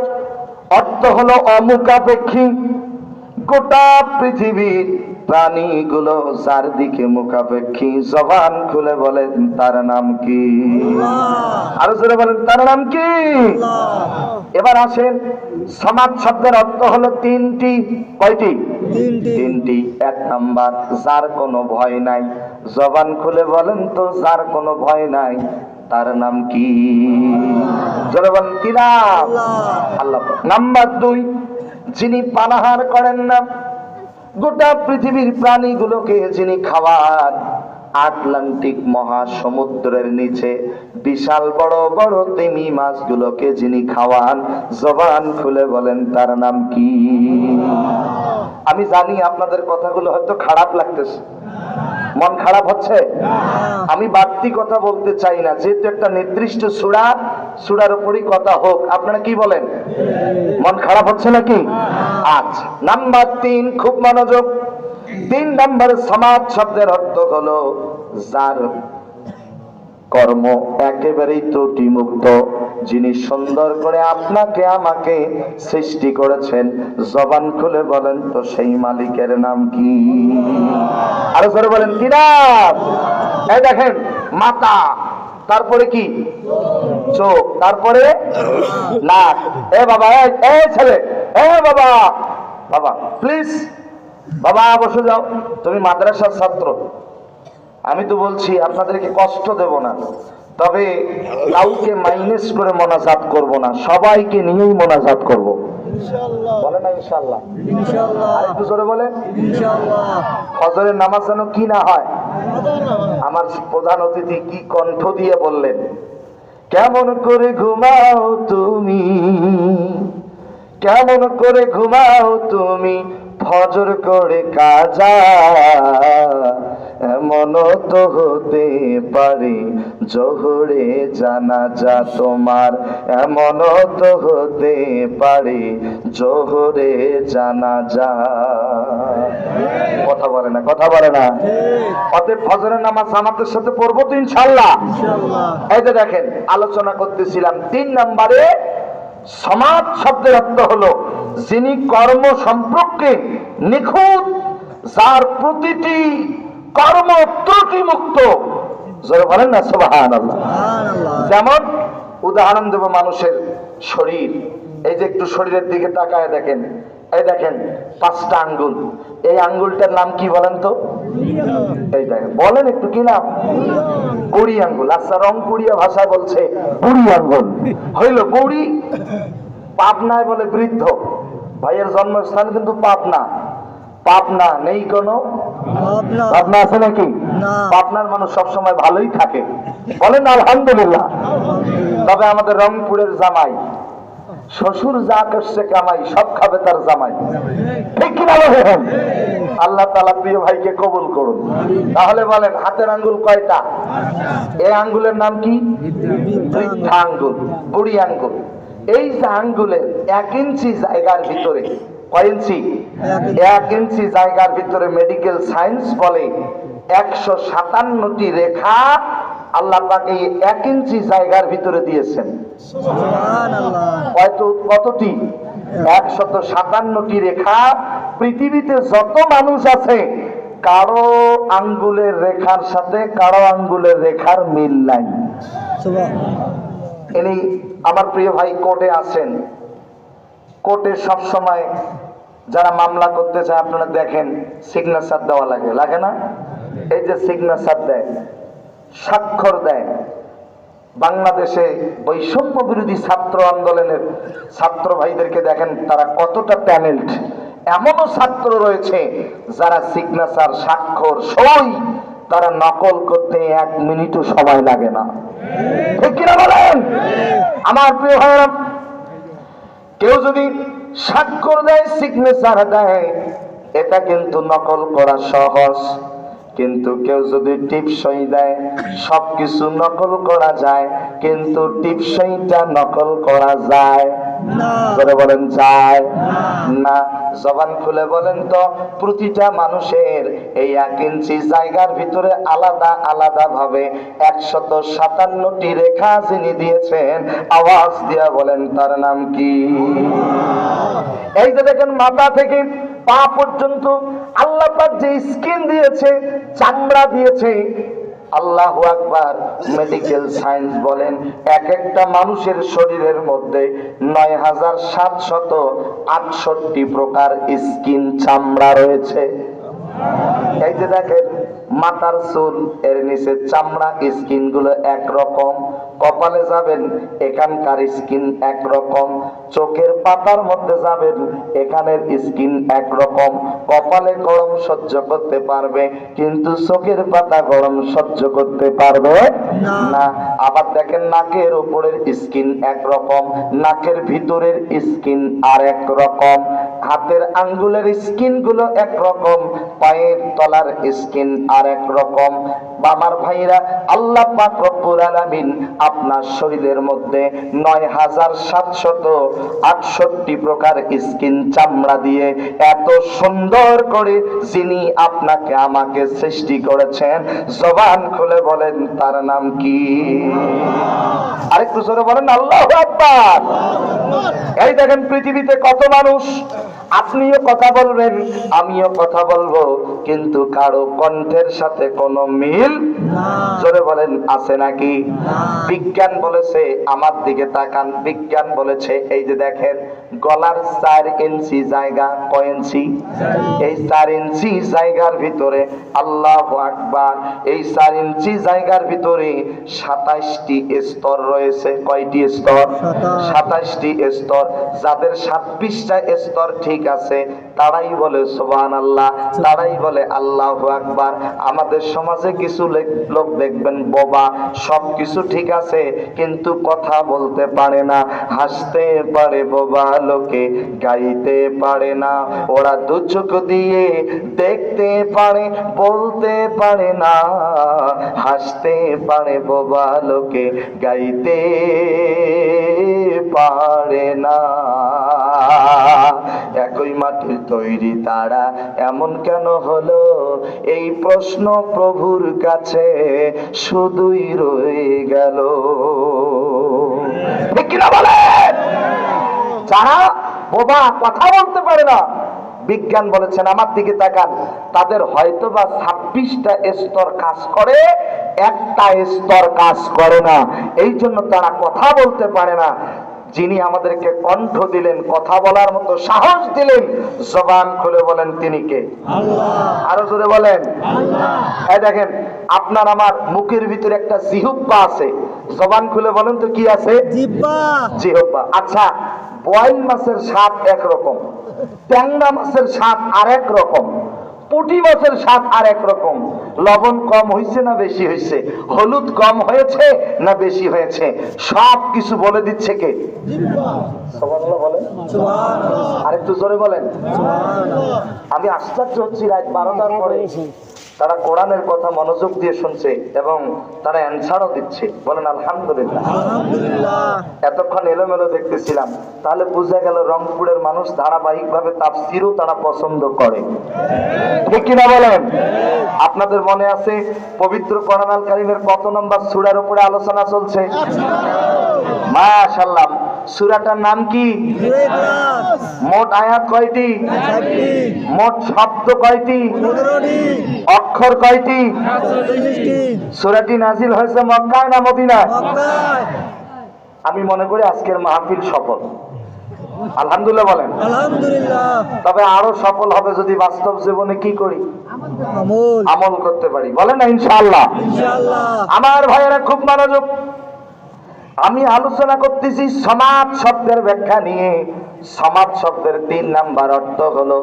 [SPEAKER 1] অর্থ হলো অমুখাপেক্ষী। গোটা পৃথিবীর প্রাণীগুলো যার দিকে মুখাপেক্ষী, জবান খুলে বলেন তার নাম কি? আরো জোরে বলেন তার নাম কি? এবার আসেন, সমাজ শব্দের অর্থ হলো 3টি। কয়টি? 3টি। 1 নাম্বার, যার কোনো ভয় নাই। জবান খুলে বলেন তো যার কোনো ভয় নাই তার নাম কি? জোরে বলেন কি নাম? আল্লাহ। নাম্বার 2, যিনি পানাহার করেন না, গোটা পৃথিবীর প্রাণীগুলোকে যিনি খাওয়ান, আটলান্টিক মহাসমুদ্রের নিচে বিশাল বড় বড় তিমি মাছগুলোকে যিনি খাওয়ান, জবান খুলে বলেন তার নাম কি? আমি জানি আপনাদের কথাগুলো হয়তো খারাপ লাগতেছে, মন খারাপ হচ্ছে। আমি বাড়তি কথা বলতে চাই না, যেহেতু একটা নির্দিষ্ট সূরার উপরই কথা হোক। আপনারা কি বলেন? মন খারাপ হচ্ছে নাকি? আচ্ছা, নাম্বার 3, খুব মনোযোগ। 3 নম্বর, সমাজ শব্দের অর্থ হলো যার কর্ম একেবারেই ত্রুটি মুক্ত, যিনি সুন্দর করে আপনাকে আমাকে সৃষ্টি করেছেন। জবান খুলে বলেন তো সেই মালিকের নাম কি? আরো করে বলেন কি নাম? এই দেখেন, মাথা, তারপরে কি? চোখ, তারপরে নাক। এ বাবা, এই ছেলে, এ বাবা, বাবা প্লিজ, বাবা বসে যাও, তুমি মাদ্রাসার ছাত্র। আমি তো বলছি আপনাদেরকে কষ্ট দেব না, তবে কাউকে মাইনাস করে মোনাজাত করব না, সবাইকে নিয়েই মোনাজাত করব। ইনশাআল্লাহ বলে না? ইনশাআল্লাহ। ইনশাআল্লাহ। আরেকটু জোরে বলে ইনশাআল্লাহ। ফজরের নামাজ যেন কি না হয়। আমার প্রধান অতিথি কি কণ্ঠ দিয়ে বললেন, কেমন করে ঘুমাও তুমি, কেমন করে ঘুমাও তুমি, ফজর করে কাজা, এমন তো হতে পারে জোহরে জানাজা তোমার, এমন তো হতে পারে জোহরে জানাজা। কথা বলে না, কথা বলে না। অতএব ফজরের নামাজ জামাতের সাথে পড়বো তো ইনশাআল্লাহ। এই যে দেখেন, আলোচনা করতেছিলাম 3 নম্বরে সমাজ শব্দের অর্থ হলো যিনি কর্ম সম্পর্কে নিখুঁত, যার প্রতিটি কর্ম ত্রুটি মুক্ত। যারা বলেন না সুবহানাল্লাহ। যেমন উদাহরণ দেব, মানুষের শরীর, এই যে একটু শরীরের দিকে তাকায় দেখেন, এই দেখেন 5টা আঙ্গুল, এই আঙ্গুলটার নাম কি বলেন তো? এই দেখেন, বলেন একটু কি নাম? বুড়ি আঙ্গুল। আচ্ছা, রংপুরিয়া ভাষায় বলছে বুড়ি আঙ্গুল। হইল বুড়ি, পাবনায় বলে বৃদ্ধ। ভাইয়ের জন্মস্থান কিন্তু পাবনা। পাবনা নেই কোনো? পাবনা আছে নাকি? পাবনার মানুষ সবসময় ভালোই থাকে, বলেন আলহামদুলিল্লাহ। তবে আমাদের রংপুরের জামাই, শ্বশুর যা করছে কামাই, সব খাবে তার জামাই, ঠিক কিনা বলেন? আল্লাহ তাআলা প্রিয় ভাইকে কবুল করুন। তাহলে বলেন হাতের আঙ্গুল কয়টা? এই আঙ্গুলের নাম কি? বৃদ্ধা আঙ্গুল, বুড়ি আঙ্গুল। এই যে আঙ্গুলের 1 ইঞ্চি জায়গার ভিতরে, কয় ইঞ্চি? 1 ইঞ্চি জায়গার ভিতরে মেডিকেল সায়েন্স বলে 157টি রেখা আল্লাহ পাক এই 1 ইঞ্চি জায়গার ভিতরে দিয়েছেন। কতটি? 157টি রেখা। পৃথিবীতে যত মানুষ আছে, কারো আঙ্গুলের রেখার সাথে কারো আঙ্গুলের রেখার মিল নাই। ইনি আমার প্রিয় ভাই কোর্টে আছেন। কোর্টে সব সময় যারা মামলা করতে চায়, আপনারা দেখেন সিগনেচার দেওয়া লাগে, লাগে না? এই যে সিগনেচার দেয়, স্বাক্ষর দেয়। বাংলাদেশে বৈষম্য বিরোধী ছাত্র আন্দোলনের ছাত্র ভাইদেরকে দেখেন তারা কতটা ট্যালেন্ট। এমনও ছাত্র রয়েছে যারা সিগনেচার, স্বাক্ষর, সই তারা নকল করতে 1 মিনিটও সময় লাগে না, ঠিক কিনা বলেন? আমার প্রিয় ভাইরা, কেউ যদি স্বাক্ষর দেয়, সিগনেচার দেয়, এটা কিন্তু নকল করা সহজ। কিন্তু কেউ যদি টিপসই দেয়, সবকিছু নকল করা যায়, কিন্তু টিপসইটা নকল করা যায় না। বলেন যায় না? জবান খুলে বলেন তো, প্রতিটা মানুষের এই 1 ইঞ্চি জায়গার ভিতরে আলাদা আলাদা ভাবে 157টি রেখা যিনি দিয়েছেন, আওয়াজ দিয়া বলেন তার নাম কি? এই যে দেখেন মাথা থেকে পা পর্যন্ত আল্লাহ পাক যে স্কিন দিয়েছে, চামড়া দিয়েছে, আল্লাহু আকবার। মেডিকেল সায়েন্স বলেন এক একটা মানুষের শরীরের মধ্যে 9768 প্রকার স্কিন, চামড়া রয়েছে। এই যে দেখেন মাথার চুল, এর নিচে চামড়া, স্কিন গুলো একরকম। কপালে যাবেন, এখানকার স্কিন একরকম। চোখের পাতার মধ্যে যাবেন, এখানের স্কিন একরকম। কপালে গরম সহ্য করতে পারবে, কিন্তু চোখের পাতা গরম সহ্য করতে পারবে না। আবার দেখেন নাকের উপরের স্কিন একরকম, নাকের ভিতরের স্কিন আর একরকম, হাতের আঙ্গুলের স্কিন গুলো একরকম, পায়ের তলার স্কিন আর একরকম। আমার ভাইরা, আল্লাহ পাক রব্বুল আলামিন আপনার শরীরের মধ্যে 9768 প্রকার স্কিন, চামড়া দিয়ে এত সুন্দর করে যিনি আপনাকে আমাকে সৃষ্টি করেছেন, জবান খুলে বলেন তার নাম কি? আরেকটু জোরে বলেন আল্লাহু আকবার। এই দেখেন পৃথিবীতে কত মানুষ, আপনিও কথা বলবেন, আমিও কথা বলবো, কিন্তু কারো কণ্ঠের সাথে কোনো মিল, জোরে বলেন আছে নাকি? বিজ্ঞান বলেছে, আমার দিকে তাকান, বিজ্ঞান বলেছে এই যে দেখেন গলার 4 ইঞ্চি জায়গা, কয় ইঞ্চি? এই 4 ইঞ্চি জায়গার ভিতরে, আল্লাহু আকবার, এই 4 ইঞ্চি জায়গার ভিতরে 27টি স্তর রয়েছে। কয়টি স্তর? 27টি স্তর। যাদের 26টা স্তর ঠিক আছে, তারাই বলে সুবহানাল্লাহ, তারাই বলে আল্লাহু আকবার। আমাদের সমাজে কিছু লোক দেখবেন বোবা, সবকিছু ঠিক আছে কিন্তু কথা বলতে পারে না। হাসতে পারে বোবা লোকে, গাইতে পারে না। ওরা 2 চোখ দিয়ে দেখতে পারে, বলতে পারে না। হাসতে পারে বোবা লোকে, গাইতে পারে না। একই মাটির তৈরি তারা এমন কেন হলো? এই প্রশ্ন প্রভুর কাছে শুধুই রয়ে গেল। ঠিক কিনা বলেন? যারা বোবা, কথা বলতে পারে না, বিজ্ঞান বলেছেন, আমার দিকে তাকান, তাদের হয়তোবা 26টা স্তর কাজ করে, একটা স্তর কাজ করে না, এই জন্য তারা কথা বলতে পারে না। যিনি আমাদেরকে কণ্ঠ দিলেন, কথা বলার মতো সাহস দিলেন, জবান খুলে বলেন তিনি কে? আরো জোরে বলেন। এই দেখেন, আপনার আমার মুখের ভিতরে একটা জিহ্বা আছে, জবান খুলে বলেন তো কি আছে? জিহ্বা। আচ্ছা, বোয়াল মাছের স্বাদ একরকম, ট্যাংরা মাছের স্বাদ আরেক রকম, পুঁটি মাছের স্বাদ আরেক রকম। লবণ কম হয়েছে না বেশি হয়েছে, হলুদ কম হয়েছে না বেশি হয়েছে, সব কিছু বলে দিচ্ছে কে? সুবহানাল্লাহ বলেন। আরেকটু জোরে বলেন। আমি আশ্চর্য হচ্ছি, রাত 12টার পরে তারা কোরআনের কথা মনোযোগ দিয়ে শুনছে এবং তারা অ্যানসারও দিচ্ছে। বলেন আলহামদুলিল্লাহ। এতক্ষণ এলোমেলো দেখতেছিলাম, তাহলে বোঝা গেল রংপুরের মানুষ ধারাবাহিকভাবে তাফসীরও তারা পছন্দ করে, ঠিক কিনা বলেন? আপনাদের মনে আছে পবিত্র কোরআন আল কারীমের কত নম্বর সূরার উপরে আলোচনা চলছে? মাশাআল্লাহ। সূরাটার নাম কি? মোট আয়াত কয়টি? মোট শব্দ কয়টি? অক্ষর কয়টি? সূরাটি নাজিল হয়েছে মক্কায় না মদিনায়? আমি মনে করি আজকের মাহফিল সফল। আলহামদুলিল্লাহ বলেন। আলহামদুলিল্লাহ। তবে আরো সফল হবে যদি বাস্তব জীবনে কি করি? আমল করতে পারি। বলেন না ইনশাআল্লাহ। আমার ভাইয়েরা খুব মনোযোগ, আমি আলোচনা করতেছি সমাজ শব্দের ব্যাখ্যা নিয়ে। সমাজ শব্দের 3 নাম্বার অর্থ হলো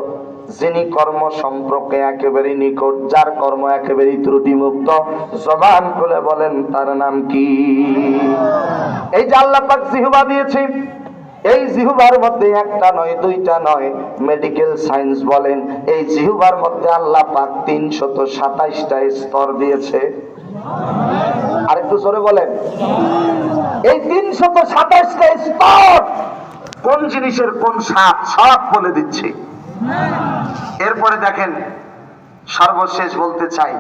[SPEAKER 1] যিনি কর্ম সম্পর্কে একেবারে নিকট, যার কর্ম একেবারে ত্রুটিমুক্ত। জবান খুলে বলেন তার নাম কি? এই যে আল্লাহ পাক জিহ্বা দিয়েছে, এই জিহ্বার মধ্যে একটা নয়, দুইটা নয়, মেডিকেল সায়েন্স বলেন এই জিহ্বার মধ্যে আল্লাহ পাক 327টা স্তর দিয়েছে। আরেকটু জোরে বলেন। এই 327টা স্তর কোন জিনিসের কোন স্বাদ সব বলে দিচ্ছে। এরপরে দেখেন, সর্বশেষ বলতে চাই,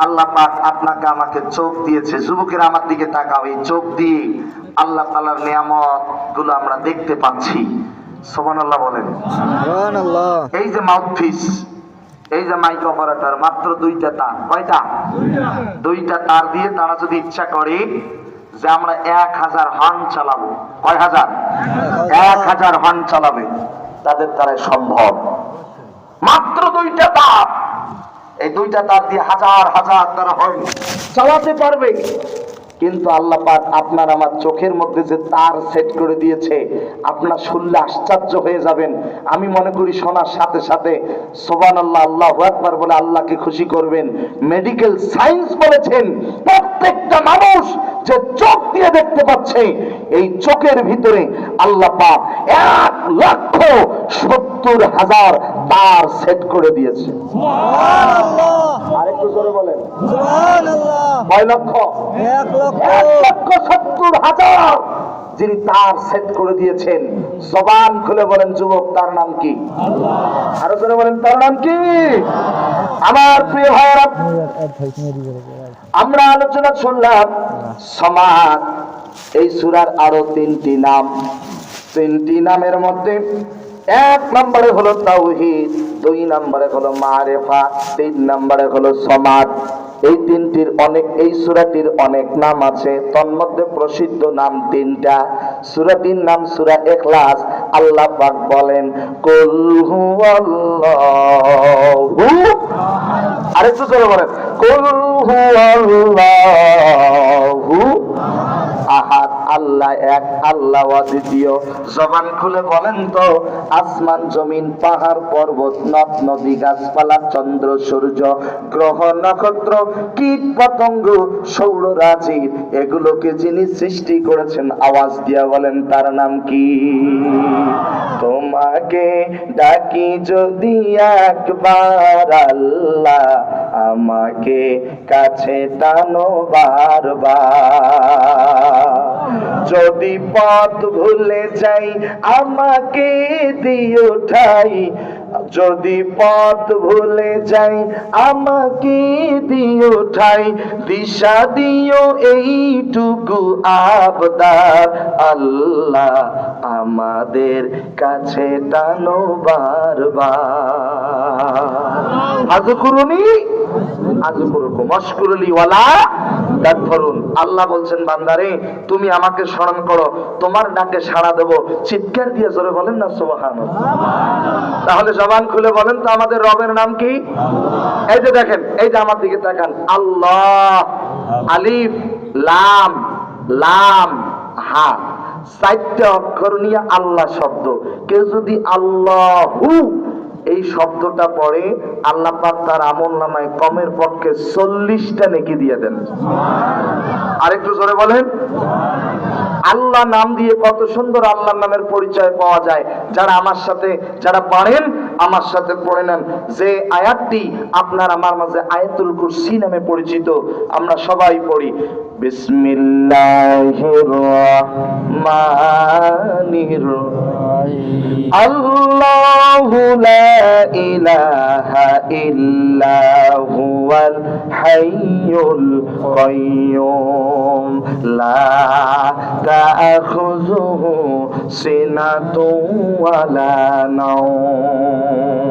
[SPEAKER 1] আল্লাহ পাক আপনাকে আমাকে চোখ দিয়েছে। যুবকেরা আমার দিকে তাকাও, এই চোখ দিয়ে আল্লাহ তাআলার নিয়ামত গুলো আমরা দেখতে পাচ্ছি। সুবহানাল্লাহ বলেন। সুবহানাল্লাহ। এই যে মাউথপিস, এই যে মাইক অপারেটর, মাত্র 2টা তার। কয়টা? 2টা তার দিয়ে তারা যদি ইচ্ছা করে যে আমরা 1000 হর্ন চালাবো, কয় হাজার? 1000 হর্ন চালাবে, তাদের দ্বারা সম্ভব। মাত্র 2টা তার, এই 2টা তার দিয়ে হাজার হাজার তারা হর্ন চালাতে পারবে। কিন্তু আল্লাহ পাক আপনার আমার চোখের মধ্যে যে তার সেট করে দিয়েছে, আপনার শুনলে আশ্চর্য হয়ে যাবেন। আমি মনে করি শোনার সাথে সাথে সুবহানাল্লাহ, আল্লাহু আকবার বলে আল্লাহকে খুশি করবেন। মেডিকেল সায়েন্স বলেছেন প্রত্যেকটা মানুষ যে চোখ দিয়ে দেখতে পাচ্ছে, এই চোখের ভিতরে আল্লাহ পাক 1,70,000 তার সেট করে দিয়েছে। সুবহানাল্লাহ। আরেকটু জোরে বলেন সুবহানাল্লাহ। কয় লক্ষ? 1,70,000 যিনি তার সেট করে দিয়েছেন। জবান খুলে বলেন যুবক, তার নাম কি? আল্লাহ। আরো জোরে বলেন তার নাম কি? আমার প্রিয় ভাইরা, আমরা আলোচনা শুনলাম সমাজ। এই সূরার আরো 3টি নাম। 3টি নামের মধ্যে 1 নম্বরে হলো তাওহীদ, 2 নম্বরে হলো মারিফা, 3 নম্বরে হলো সমাজ। এই 3টির অনেক, এই সূরাটির অনেক নাম আছে, তন্মধ্যে প্রসিদ্ধ নাম 3টা। সূরাটির নাম সূরা ইখলাস। আল্লাহ পাক বলেন কুল হুয়াল্লাহু, আরেকটু জোরে বলেন কুল হুয়াল্লাহু আহাদ, আল্লাহ এক, আল্লাহ অদ্বিতীয়। জবান খুলে বলেন তো আসমান জমিন পাহাড় পর্বত নদ নদী গাছপালা চন্দ্র সূর্য গ্রহ নক্ষত্র কীট পতঙ্গ সৌররাশি এগুলোকে যিনি সৃষ্টি করেছেন, আওয়াজ দিয়া বলেন তার নাম কি? তোমাকে ডাকি যদি একবার আল্লাহ, আমাকে কাছে টানো বারবার। যদি পথ ভুলে যাই আমাকে দিও ঠাই, যদি পথ ভুলে যাই আমাকে দিও ঠাই, দিশা দিও এইটুকু আবদার, আল্লাহ আমাদের কাছে টানো বারবার। আযকুরুনি আযকুরুকুম ওয়াশকুরুলি ওয়ালা তাকফুরুন। আল্লাহ বলছেন বান্দারে তুমি আমাকে স্মরণ করো, তোমার ডাকে সাড়া দেব। চিৎকার দিয়ে জোরে বলেন না সুবহানাল্লাহ। তাহলে জবান খুলে বলেন তো আমাদের রবের নাম কি? এই যে দেখেন, এই যে আমার দিকে তাকান, আল্লাহ, আলিফ লাম লাম হা, চারটা অক্ষর নিয়ে আল্লাহ শব্দ। কেউ যদি আল্লাহু এই শব্দটা পড়ে, আল্লাহ পাক তার আমলনামায় কমের পক্ষে 40টা নেকি দিয়ে দেন। আরেকটু জোরে বলেন। আল্লাহ নাম দিয়ে কত সুন্দর আল্লাহর নামের পরিচয় পাওয়া যায়। যারা আমার সাথে, যারা পারেন আমার সাথে পড়ে নেন যে আয়াতটি আপনার আমার মাঝে আয়াতুল কুরসি নামে পরিচিত, আমরা সবাই পড়ি। বিসমিল্লাহির রহমানির রহিম। আল্লাহু লা ইলাহা ইল্লা হুয়াল হাইয়ুল কাইয়্যুম লা তা'খুযুহু সিনাতুন ওয়ালা নাওম।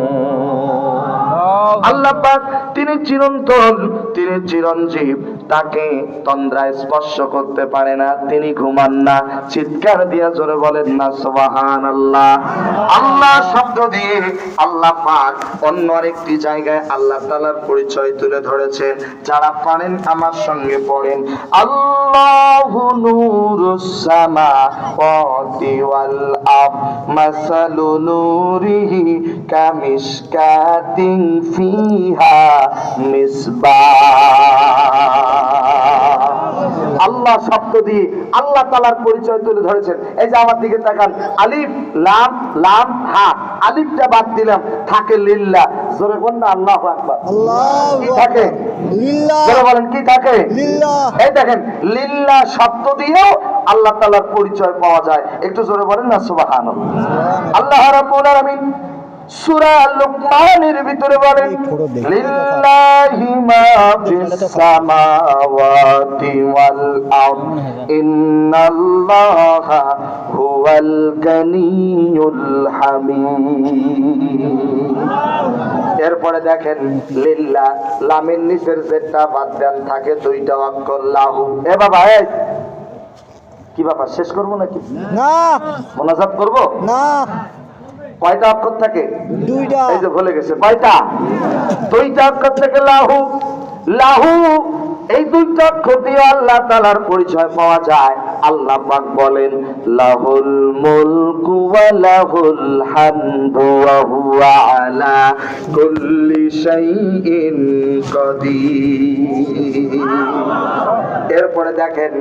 [SPEAKER 1] আল্লাহ পাক তিনি চিরন্তন, তিনি চিরঞ্জীব, তাকে তন্দ্রা স্পর্শ করতে পারে না, তিনি ঘুমান না। চিৎকার দিয়া জোরে বলেন না সুবহানাল্লাহ। আল্লাহ শব্দ দিয়ে আল্লাহ পাক অন্য আরেকটি জায়গায় আল্লাহ তাআলার পরিচয় তুলে ধরেছেন। যারা পারেন আমার সঙ্গে পড়েন, আল্লাহু নূরুস সামাওয়াতি ওয়াল আরদ মাসালু নূরিহি কামিশকাতিন ফিহা মিসবাহ। আল্লাহ শব্দ দিয়ে আল্লাহ তাআলার পরিচয় তুলে ধরেছেন। এই যে আমার দিকে তাকান, আলিফ লাম লাম হা, আলিফটা বাদ দিলাম, থাকে লিল্লাহ। জোরে বলেন না আল্লাহু আকবার। কি থাকে? লিল্লাহ। জোরে বলেন কি থাকে? লিল্লাহ। এই দেখেন, লিল্লাহ শব্দ দিয়েও আল্লাহ তাআলার পরিচয় পাওয়া যায়। একটু জোরে বলেন না সুবহানাল্লাহ। আল্লাহ রাব্বুল আলামিন সূরা লুকমানের ভিতরে বলেন, লিল্লাহি মা ফিস সামাওয়াতি ওয়াল আরদ ইন্নাল্লাহা হুয়াল গানিয়ুল হামিদ। এরপরে দেখেন, লিল্লাহ লামের নিচের যেটা বাদ দেন থাকে দুইটা অক্ষর লাহু। এ বাবা, এই কি বাবা, শেষ করব নাকি? না, মোনাজাত করব না। কয়টা অক্ষর থাকে? দুইটা। এই যে ভুলে গেছে, কয়টা? দুইটা অক্ষর থেকে লাহু। লাহু এই দুইটা অক্ষর দিয়ে আল্লাহ তাআলার পরিচয় পাওয়া যায়। আল্লাহ পাক বলেন, লাহুল মুলকু ওয়া লাহুল হামদু ওয়া হুয়া আলা কুল্লি শাইইন কাদির। এরপরে দেখেন,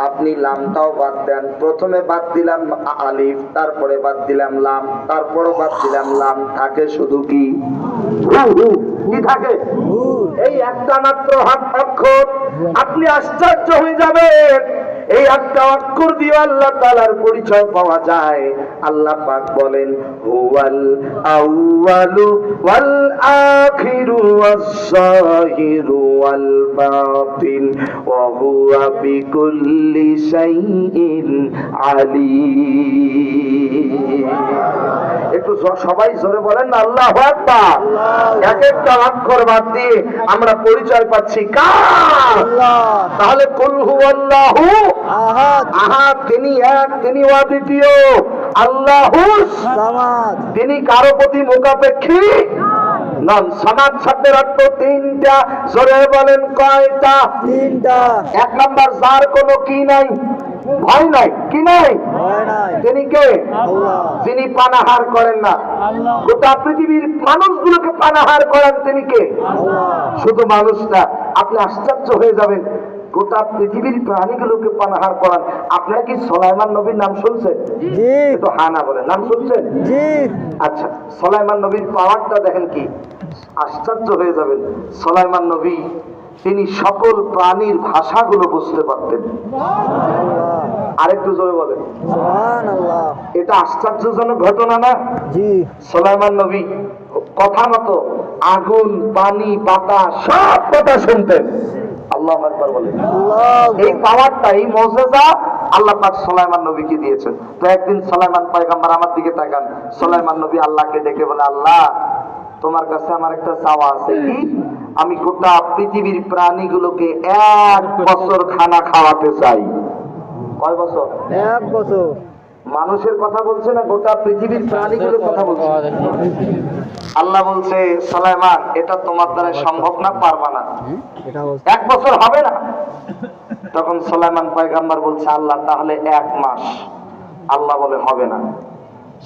[SPEAKER 1] আপনি লামটাও বাদ দেন। প্রথমে বাদ দিলাম আলিফ, তারপরে বাদ দিলাম লাম, তারপরে বাদ দিলাম লাম, থাকে শুধু কি? কি থাকে? এই একটা মাত্র অক্ষর। আপনি আশ্চর্য হয়ে যাবেন, এই একটা অক্ষর দিয়ে আল্লাহ তাআলার পরিচয় পাওয়া যায়। আল্লাহ পাক বলেন, হুয়াল আউয়ালু ওয়াল আখিরু ওয়াস যাহিরু ওয়াল বাতিন ওয়া হুয়া বিকুল্লি শাইইন আলীম। একটু সবাই জোরে বলেন না আল্লাহু আকবার। এক একটা অক্ষর বাদ দিয়ে আমরা পরিচয় পাচ্ছি কার? আল্লাহ। তাহলে কুল হুয়াল্লাহু আহাদ। আহাদ তিনি এক, তিনি অদ্বিতীয়। আল্লাহুস সামাদ, তিনি কারো প্রতি মুখাপেক্ষী নন। সামাদ শব্দের অর্থ তিনটা। জোরে বলেন কয়টা? তিনটা। এক নাম্বার, যার কোনো কি নাই, ভয় নাই। কি নাই? ভয় নাই। তিনি কে? আল্লাহ। যিনি পানাহার করেন না, গোটা পৃথিবীর মানুষগুলোকে পানাহার করেন, তিনি কে? আল্লাহ। শুধু মানুষ না, আপনি আশ্চর্য হয়ে যাবেন, গোটা পৃথিবীর প্রাণীগুলোকে পানাহার করান। আপনারা কি সুলাইমান নবীর নাম শুনছেন? জি। তো হানা বলে, নাম শুনছেন? জি। আচ্ছা, সুলাইমান নবীর পাওয়ারটা দেখেন, কি আশ্চর্য হয়ে যাবেন। সুলাইমান নবী তিনি সকল প্রাণীর ভাষাগুলো বুঝতে পারতেন। আরেকটু জোরে বলেন সুবহানাল্লাহ। এটা আশ্চর্যজনক ঘটনা না? জি। সুলাইমান নবী কথা মতো আগুন, পানি, বাতাস সব কথা শুনতেন। আল্লাহু আকবার বলেন। এই পাওয়ারটা, এই মুজিজা আল্লাহ পাক সুলাইমান নবীকে দিয়েছেন। তো একদিন সুলাইমান পয়গম্বর আমার দিকে তাকান, সুলাইমান নবী আল্লাহকে ডেকে বলে, আল্লাহ তোমার কাছে আমার একটা চাওয়া আছে। কি? আমি গোটা পৃথিবীর প্রাণীগুলোকে 1 বছর খানা খাওয়াতে চাই। কয় বছর?
[SPEAKER 2] 1 বছর।
[SPEAKER 1] মানুষের কথা বলছে না, গোটা পৃথিবীর প্রাণীগুলোর কথা বলছে। আল্লাহ বলছে, সুলাইমান এটা তোমার দ্বারা সম্ভব না, পারবা না, 1 বছর হবে না। তখন সুলাইমান পয়গম্বর বলছে, আল্লাহ তাহলে 1 মাস। আল্লাহ বলে হবে না।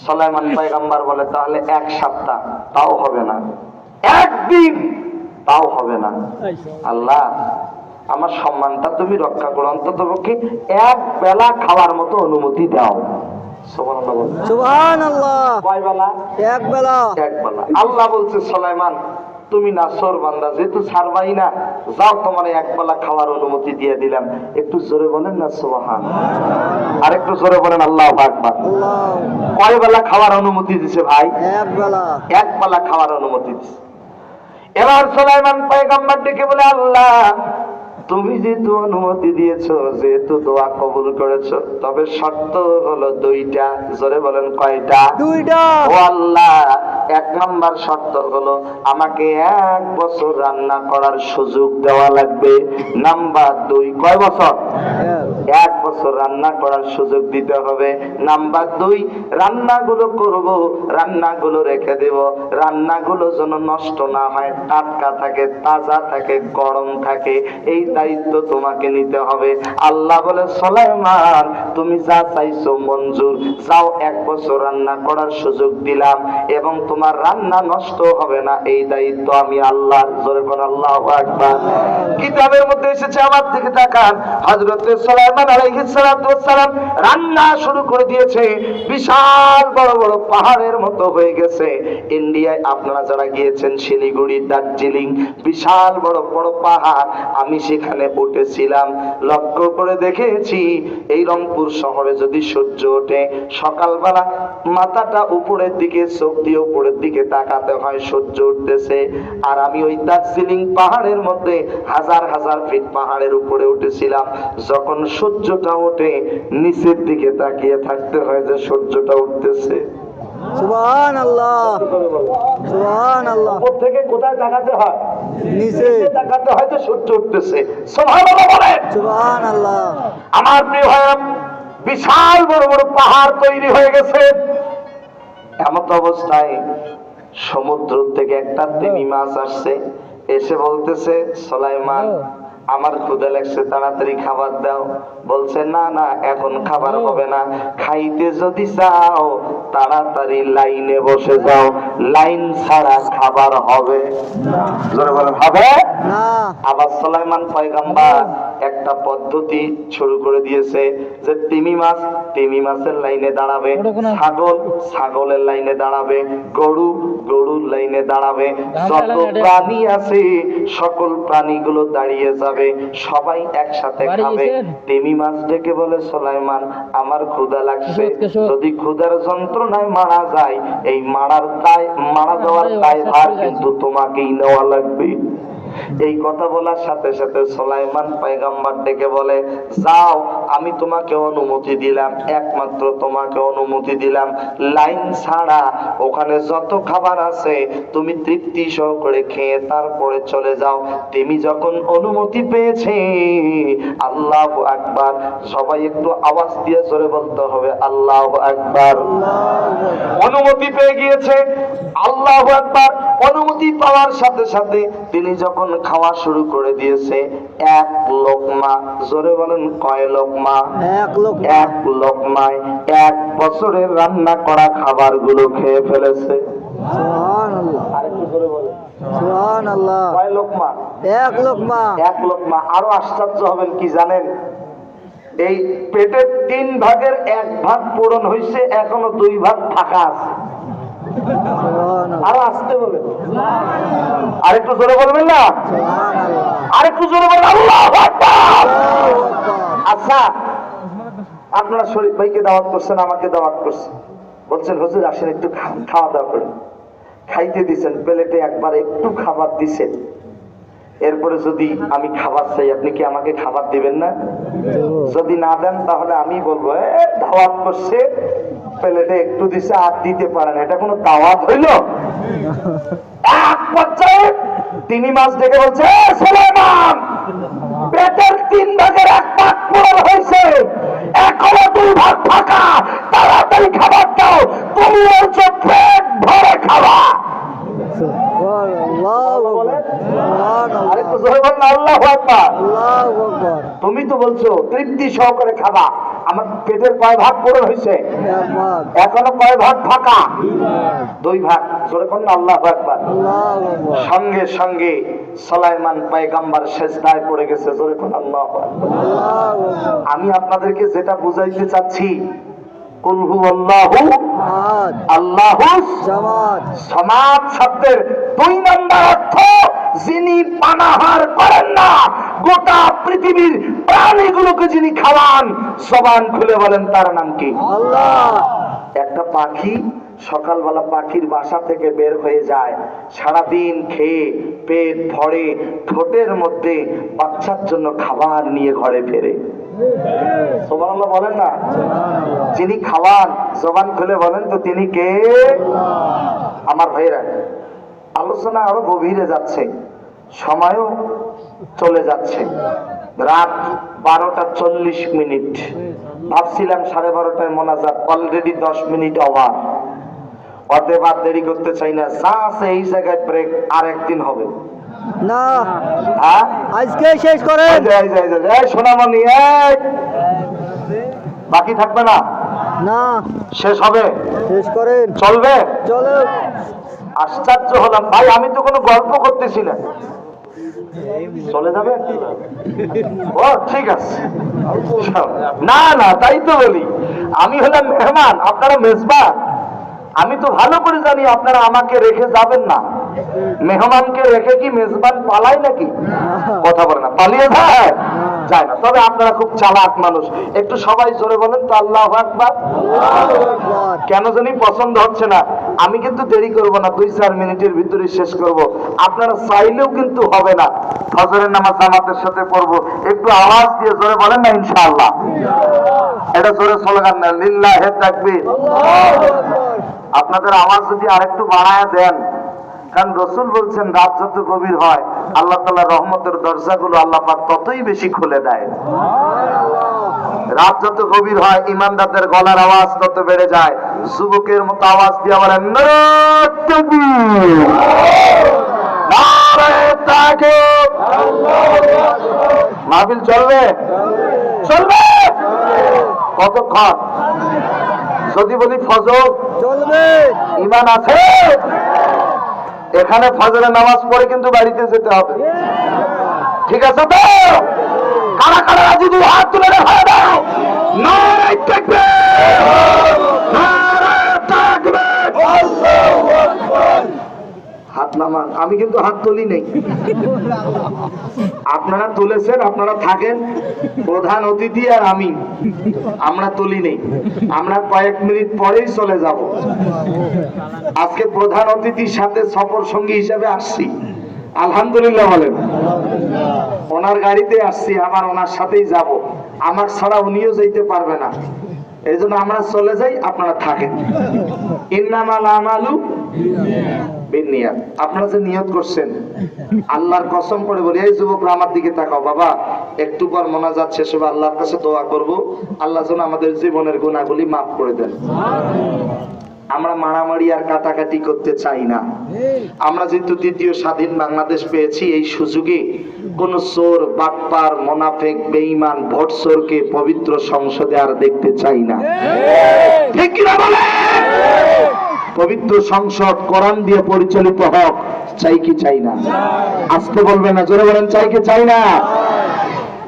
[SPEAKER 1] সুলাইমান পয়গম্বর বলে তাহলে 1 সপ্তাহ, তাও হবে না। 1 দিন, তাও হবে না। আল্লাহ আমার সম্মানটা তুমি রক্ষা করো, অন্তত পক্ষে 1 বেলা খাওয়ার মতো অনুমতি দাও। সুবহানাল্লাহ বলো।
[SPEAKER 2] সুবহানাল্লাহ।
[SPEAKER 1] কয় বেলা?
[SPEAKER 2] 1 বেলা।
[SPEAKER 1] 1 বেলা। আল্লাহ বলছে, সুলাইমান তুমি নাছর বান্দা, যেহেতু ছাড়বাই না, যাও তোমার 1 বেলা খাওয়ার অনুমতি দিয়ে দিলাম। একটু জোরে বলেন না সুবহানাল্লাহ। আর একটু জোরে বলেন আল্লাহু আকবার। কয় বেলা খাওয়ার অনুমতি দিছে ভাই?
[SPEAKER 2] 1 বেলা।
[SPEAKER 1] 1 বেলা খাওয়ার অনুমতি দিছে। এবার সুলাইমান পয়গম্বর ডেকে বলে, আল্লাহ তুমি যেহেতু অনুমতি দিয়েছো, যেহেতু দোয়া কবুল করেছো, তবে শর্ত হলো 2টা। জোরে বলেন কয়টা?
[SPEAKER 2] 2টা।
[SPEAKER 1] ও আল্লাহ, 1 নাম্বার শর্ত হলো আমাকে 1 বছর রান্না করার সুযোগ দেওয়া লাগবে। নাম্বার 2, কয় বছর? 1 বছর রান্না করার সুযোগ দিতে হবে। নাম্বার 2, রান্নাগুলো করব, রান্নাগুলো রেখে দেব, রান্নাগুলো যেন নষ্ট না হয়, টাটকা থাকে, তাজা থাকে, গরম থাকে, এই দায়িত্ব তোমাকে নিতে হবে। আল্লাহ বলে, সুলাইমান তুমি যা চাইছো মঞ্জুর, যাও 1 বছর রান্না করার সুযোগ দিলাম, এবং তোমার রান্না নষ্ট হবে না, এই দায়িত্ব আমি আল্লাহ। জোরে বলেন আল্লাহু আকবার। কিতাবের মধ্যে এসেছে, আমার দিকে তাকান, হযরত সুলাইমান আলাইহিস সালাতু ওয়াস সালাম রান্না শুরু করে দিয়েছে। বিশাল বড় বড় পাহাড়ের মতো হয়ে গেছে। ইন্ডিয়ায় আপনারা যারা গিয়েছেন, শিলিগুড়ি, দার্জিলিং, বিশাল বড় বড় পাহাড়, আমি সেখানে উঠেছিলাম। লক্ষ্য করে দেখেছি, এই রংপুর শহরে যদি সূর্য ওঠে সকালবেলা, মাথাটা উপরের দিকে, চোখ দিয়ে উপরের দিকে তাকাতে হয়, সূর্য উঠতেছে। আর আমি ওই দার্জিলিং পাহাড়ের মধ্যে হাজার হাজার ফিট পাহাড়ের উপরে উঠেছিলাম। যখন সূর্যটা ওঠে, নিচের দিকে তাকিয়ে থাকতে হয় যে সূর্যটা উঠতেছে।
[SPEAKER 2] সুবহানাল্লাহ। সুবহানাল্লাহ।
[SPEAKER 1] উপর থেকে কোথায় তাকাতে হয়?
[SPEAKER 2] নিচে
[SPEAKER 1] তাকাতে হয় যে সূর্য উঠতেছে। সুবহানাল্লাহ বলেন।
[SPEAKER 2] সুবহানাল্লাহ।
[SPEAKER 1] আমার প্রিয় ভাইরা, বিশাল বড় বড় পাহাড় তৈরি হয়ে গেছে। এমত অবস্থায় সমুদ্র থেকে একটা তিমি মাছ আসছে, এসে বলতেছে, সুলাইমান আমার ক্ষুধা লাগছে, তাড়াতাড়ি খাবার দাও। বলছে, না না, এখন খাবার হবে না, খাইতে যদি চাও তাড়াতাড়ি লাইনে বসে যাও, লাইন ছাড়া খাবার হবে জোরে বলেন হবে
[SPEAKER 2] না।
[SPEAKER 1] আবার সুলাইমান পয়গম্বর একটা পদ্ধতি শুরু করে দিয়েছে যে তিমি মাছের লাইনে দাঁড়াবে, ছাগল ছাগলের লাইনে দাঁড়াবে, গরু গরুর লাইনে দাঁড়াবে, যত প্রাণী আছে সকল প্রাণীগুলো দাঁড়িয়ে যাবে, সবাই একসাথে খাবে। তিমি মাছ ডেকে বলে, সুলাইমান আমার ক্ষুধা লাগছে, যদি ক্ষুধার যন্ত্রণায় মারা যায়, এই মারা যাওয়ার দায়ভার কিন্তু তোমাকেই নেওয়া লাগবে। এই কথা বলার সাথে সাথে সুলাইমান পয়গম্বর ডেকে বলে, যাও আমি তোমাকে অনুমতি দিলাম, একমাত্র তোমাকে অনুমতি দিলাম, লাইন ছাড়া ওখানে যত খাবার আছে তুমি তৃপ্তি সহকারে খেয়ে তারপরে চলে যাও। তুমি যখন অনুমতি পেয়েছে, আল্লাহু আকবার, সবাই একটু আওয়াজ দিয়ে জোরে বলতে হবে আল্লাহু আকবার। অনুমতি পেয়ে গিয়েছে, আল্লাহু আকবার। অনুমতি পাওয়ার সাথে সাথে তিনি যখন খাওয়া শুরু করে দিয়েছে, 1 লোকমা, জোরে বলেন কয় লোকমা?
[SPEAKER 2] 1 লোকমা।
[SPEAKER 1] 1 লোকমায় 1 বছরের রান্না করা খাবার গুলো খেয়ে ফেলেছে।
[SPEAKER 2] সুবহানাল্লাহ।
[SPEAKER 1] আরেকটু জোরে বলেন
[SPEAKER 2] সুবহানাল্লাহ।
[SPEAKER 1] কয় লোকমা?
[SPEAKER 2] 1 লোকমা।
[SPEAKER 1] 1 লোকমা। আরো আশ্চর্য হবেন কি জানেন, এই পেটের 3 ভাগের 1 ভাগ পূরণ হয়েছে, এখনো 2 ভাগ ফাঁকা আছে। আরো আসতে বলেন, আরেকটু জোরে বলবেন না? আরেকটু জোরে বলেন আল্লাহু আকবার। আচ্ছা, আপনারা শরীফ ভাইকে দাওয়াত করছেন, আমাকে দাওয়াত করছেন, বলছেন হুজুর আসেন একটু খাওয়া দাওয়া করেন। খাইতে দিছেন, প্লেটে একবার একটু খাবার দিছেন, এরপরে যদি আমি খাবার চাই, আপনি কি আমাকে খাবার দিবেন না? যদি না দেন তাহলে আমি বলবো দাওয়াত করছে, প্লেটে একটু দিছে আর দিতে পারেন, এটা কোনো দাওয়াত হইল? এক পর্যায়ে তিনি মাছ ডেকে বলছে, সুলাইমান, পেটের 3 ভাগের 1 ভাগ পূরণ হয়েছে, এখনো 2 ভাগ ফাঁকা, তাড়াতাড়ি খাবার দাও, তুমি বলছো পেট ভরে খাওয়া। আরেকটু জোরে বলেন আল্লাহু আকবার। তুমি তো বলছো তৃপ্তি সহকারে খাবা, আমার পেটের কয় ভাগ পূরণ হয়েছে, এখনো কয় ভাগ ফাঁকা? 2 ভাগ। জোরে বলেন আল্লাহু আকবার। সঙ্গে সঙ্গে সুলাইমান পয়গম্বর সিজদায় পড়ে গেছে। জোরে বলেন আল্লাহু আকবার। আমি আপনাদেরকে যেটা বুঝাইতে চাচ্ছি, কুল হুয়াল্লাহু আল্লাহুস সামাদ শব্দের 2 নম্বর অর্থ, যিনি পানাহার করেন না, গোটা পৃথিবীর প্রাণীগুলোকে যিনি খাওয়ান। জবান খুলে বলেন তার নাম কি? আল্লাহ। একটা পাখি সকালবেলা পাখির বাসা থেকে বের হয়ে যায়, সারাদিন খেয়ে পেট ভরে ঠোঁটের মধ্যে বাচ্চার জন্য খাবার নিয়ে ঘরে ফেরে। সুবহানাল্লাহ বলেন না? যিনি খাওয়ান, জবান খুলে বলেন তো তিনি কে? আমার ভাইরা, আলোচনা আরো গভীরে যাচ্ছে, সময়ও চলে যাচ্ছে, রাত 12:40। ভাবছিলাম 12:30 মোনাজাত, অলরেডি 10 মিনিট ওভার। অতএব আর দেরি করতে চাই না, যা আছে এই জায়গায় ব্রেক, আর একদিন হবে
[SPEAKER 2] না,
[SPEAKER 1] হ্যাঁ
[SPEAKER 2] আজকে শেষ করেন।
[SPEAKER 1] সোনামণি, বাকি থাকবে না,
[SPEAKER 2] না
[SPEAKER 1] শেষ হবে,
[SPEAKER 2] শেষ করেন,
[SPEAKER 1] চলবে,
[SPEAKER 2] চলো।
[SPEAKER 1] আশ্চর্য হলাম ভাই, আমি তো কোনো গল্প করতেছি না। চলে যাবে? ও ঠিক আছে, না না তাই তো বলি, আমি হলাম মেহমান, আপনারা মেজবান। আমি তো ভালো করে জানি আপনারা আমাকে রেখে যাবেন না। মেহমানকে রেখে কি মেজবান পালায় নাকি? কথা বলে না, পালিয়ে যায়? যায় না। তবে আপনারা খুব চালাক মানুষ, একটু সবাই জোরে বলেন তো আল্লাহু আকবার। কেন জানি পছন্দ হচ্ছে না। আমি কিন্তু দেরি করব না, 2-4 মিনিটের ভিতরে শেষ করব। আপনারা চাইলেও কিন্তু হবে না। ফজরের নামাজ জামাতের সাথে পড়ব, একটু আওয়াজ দিয়ে জোরে বলেন না ইনশাআল্লাহ। এটা জোরে স্লোগান না, লিল্লাহি তাকবীর। আপনাদের আওয়াজ যদি আরেকটু বাড়ায় দেন, কারণ রাসূল বলছেন রাত যত গভীর হয় আল্লাহ তাআলার রহমতের দরজাগুলো আল্লাহ পাক ততই বেশি খুলে দেয়। রাত যত গভীর হয় ইমানদারদের গলার আওয়াজ তত বেড়ে যায়। যুবকের মতো আওয়াজ দিয়ে বলেন নারে তাকবীর, নারে তাকবীর। মাহফিল চলবে? চলবে। কতক্ষণ? যদি বলি ফজর
[SPEAKER 2] চলবে,
[SPEAKER 1] ঈমান আছে? এখানে ফজরের নামাজ পড়ে কিন্তু বাড়িতে যেতে হবে, ঠিক আছে তো? কারা কারা রাজি? 2 হাত তুলে দেখা দাও। নারে তাকবীর, নারে তাকবীর, আল্লাহু আকবার। হাত নামান, আমি কিন্তু হাত তুলি নেই, আপনারা তুলেছেন, আপনারা থাকেন। প্রধান অতিথি আর আমি, আমরা তুলি নেই, আমরা কয়েক মিনিট পরেই চলে যাব। আজকে প্রধান অতিথির সাথে সফর সঙ্গী হিসেবে আসছি, আলহামদুলিল্লাহ বলেন। ওনার গাড়িতে আসছি, আবার ওনার সাথেই যাব, আমার ছাড়া উনিও যেতে পারবে না। এই জন্য আমরা চলে যাই, আপনারা থাকেন। ইন্নামাল আমালু বিন্নিয়াত। আপনারা যে নিয়ত করছেন, আল্লাহর কসম করে বলি, এই যুবকরা আমার দিকে তাকাও বাবা, একটু পর মোনাজাত শেষ হবে, আল্লাহর কাছে দোয়া করব আল্লাহ যেন আমাদের জীবনের গুনাহগুলি মাফ করে দেন। আমরা মারামারি আর কাটাকাটি করতে চাই না। আমরা যেহেতু 2য় স্বাধীন বাংলাদেশ পেয়েছি, এই সুযোগে কোন চোর, বাটপার, মুনাফিক, বেঈমান, ভোটচোরকে পবিত্র সংসদে আর দেখতে চাই না, ঠিক কি না বলেন? পবিত্র সংসদ কোরআন দিয়ে পরিচালিত হোক, চাই কি চাই না? আজকে বলবেন না, জোরে বলেন চাই কি চাই না?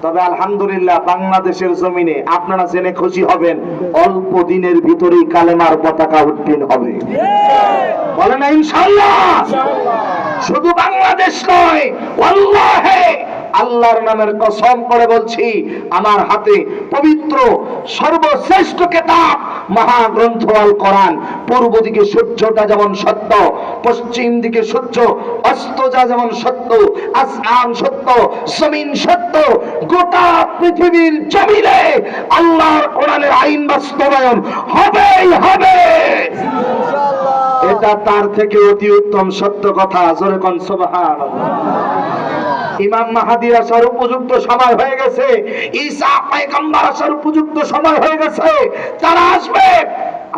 [SPEAKER 1] তবে আলহামদুলিল্লাহ বাংলাদেশের জমিনে আপনারা জেনে খুশি হবেন, অল্প দিনের ভিতরেই কালেমার পতাকা উত্তীর্ণ হবে। বলে না ইনশাআল্লাহ? শুধু বাংলাদেশ নয়, ওয়াল্লাহি আল্লাহর নামের কসম করে বলছি, আমার হাতে পবিত্র সর্বশ্রেষ্ঠ কিতাব মহাগ্রন্থ আল কোরআন। পূর্ব দিকে সূর্যটা যেমন সত্য, পশ্চিম দিকে সূর্য অস্ত যা যেমন সত্য, আসমান সত্য, জমিন সত্য, গোটা পৃথিবীর জমিনে আল্লাহর কোরআনের আইন বাস্তবায়ন হবেই হবে। এটা তার থেকে অতি উত্তম সত্য কথা। জোরে কোন সুবহানাল্লাহ। ইমাম মাহদী আসার উপযুক্ত সময় হয়ে গেছে, ঈসা পয়গম্বর আসার উপযুক্ত সময় হয়ে গেছে, তারা আসবে।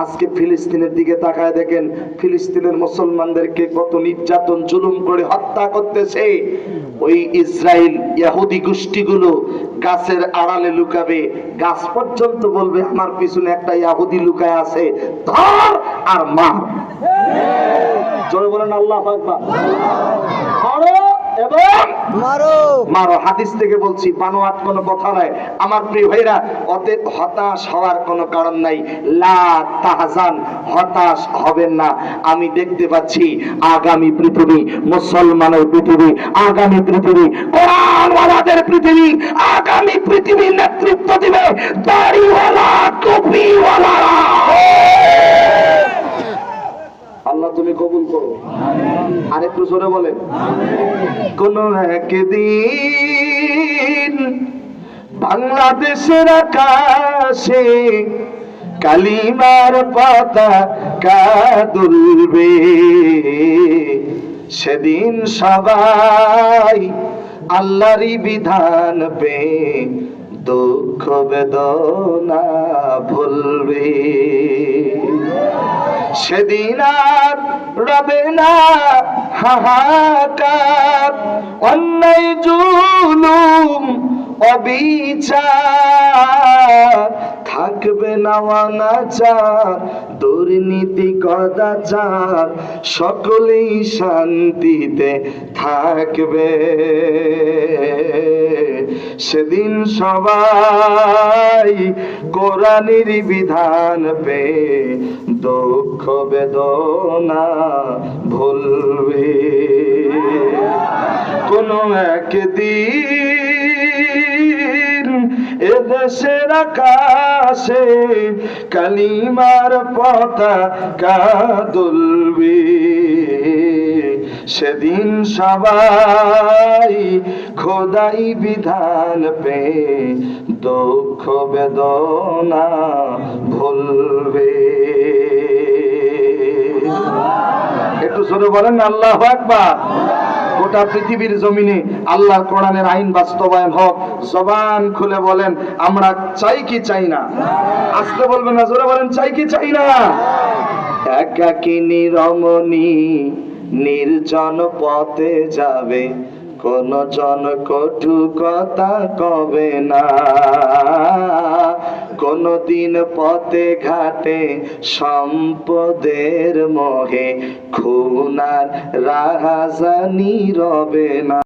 [SPEAKER 1] আজকে ফিলিস্তিনের দিকে তাকায় দেখেন, ফিলিস্তিনের মুসলমানদেরকে কত নির্যাতন জুলুম করে হত্যা করতেছে। ওই ইসরায়েল ইহুদি গোষ্ঠীগুলো গাছের আড়ালে লুকাবে, গাছ পর্যন্ত বলবে আমার পিছনে একটা ইহুদি লুকায় আছে, ধর আর মার। জোরে বলেন আল্লাহু আকবার। মারো এবং
[SPEAKER 2] মারো।
[SPEAKER 1] মারো। হাদিস থেকে বলছি, বানোয়াট কোনো কথা নয় আমার প্রিয় ভাইরা। অতএব হতাশ হওয়ার কোনো কারণ নাই। লা তাহজান, হতাশ হবেন না। আমি দেখতে পাচ্ছি আগামী পৃথিবী মুসলমানের পৃথিবী, আগামী পৃথিবী কোরআনওয়ালাদের পৃথিবী, আগামী পৃথিবীর নেতৃত্ব দিবে দাড়িওয়ালা টুপিওয়ালারা। আল্লাহ তুমি কবুল করো। আর একটু জোরে বলেন। কোন একদিন বাংলাদেশের আকাশে কালিমার পতাকা দুলবে, সেদিন সবাই আল্লাহরই বিধান পে দুঃখ বেদনা ভুলবে। সেদিন আর রবে না হাহাকার, অন্যায় জুলুম অবিচার, থাকবে না অনাচার দুর্নীতি কদাচার, সকলেই শান্তিতে থাকবে। সেদিন সবাই কোরআনের বিধান পে দুঃখ বেদনা ভুলবে। কোন একদিন এদেশের আকাশে কালিমার পতাকা দুলবে, সেদিন সবাই খোদাই বিধান পে দুঃখ বেদনা ভুলবে। একটু জোরে বলেন আল্লাহু আকবার। গোটা পৃথিবীর জমিনে আল্লাহর কোরআনের আইন বাস্তবায়ন হোক। জবান খুলে বলেন আমরা চাই কি চাই না? আস্তে বলবেন না, জোরে বলেন চাই কি চাই না? একাকিনী রমণী নির্জন পথে যাবে, কোন জন কটু কথা কবে না, কোনদিন পথে ঘাটে সম্পদের মোহে খুন আর রাহাজানি রবে না।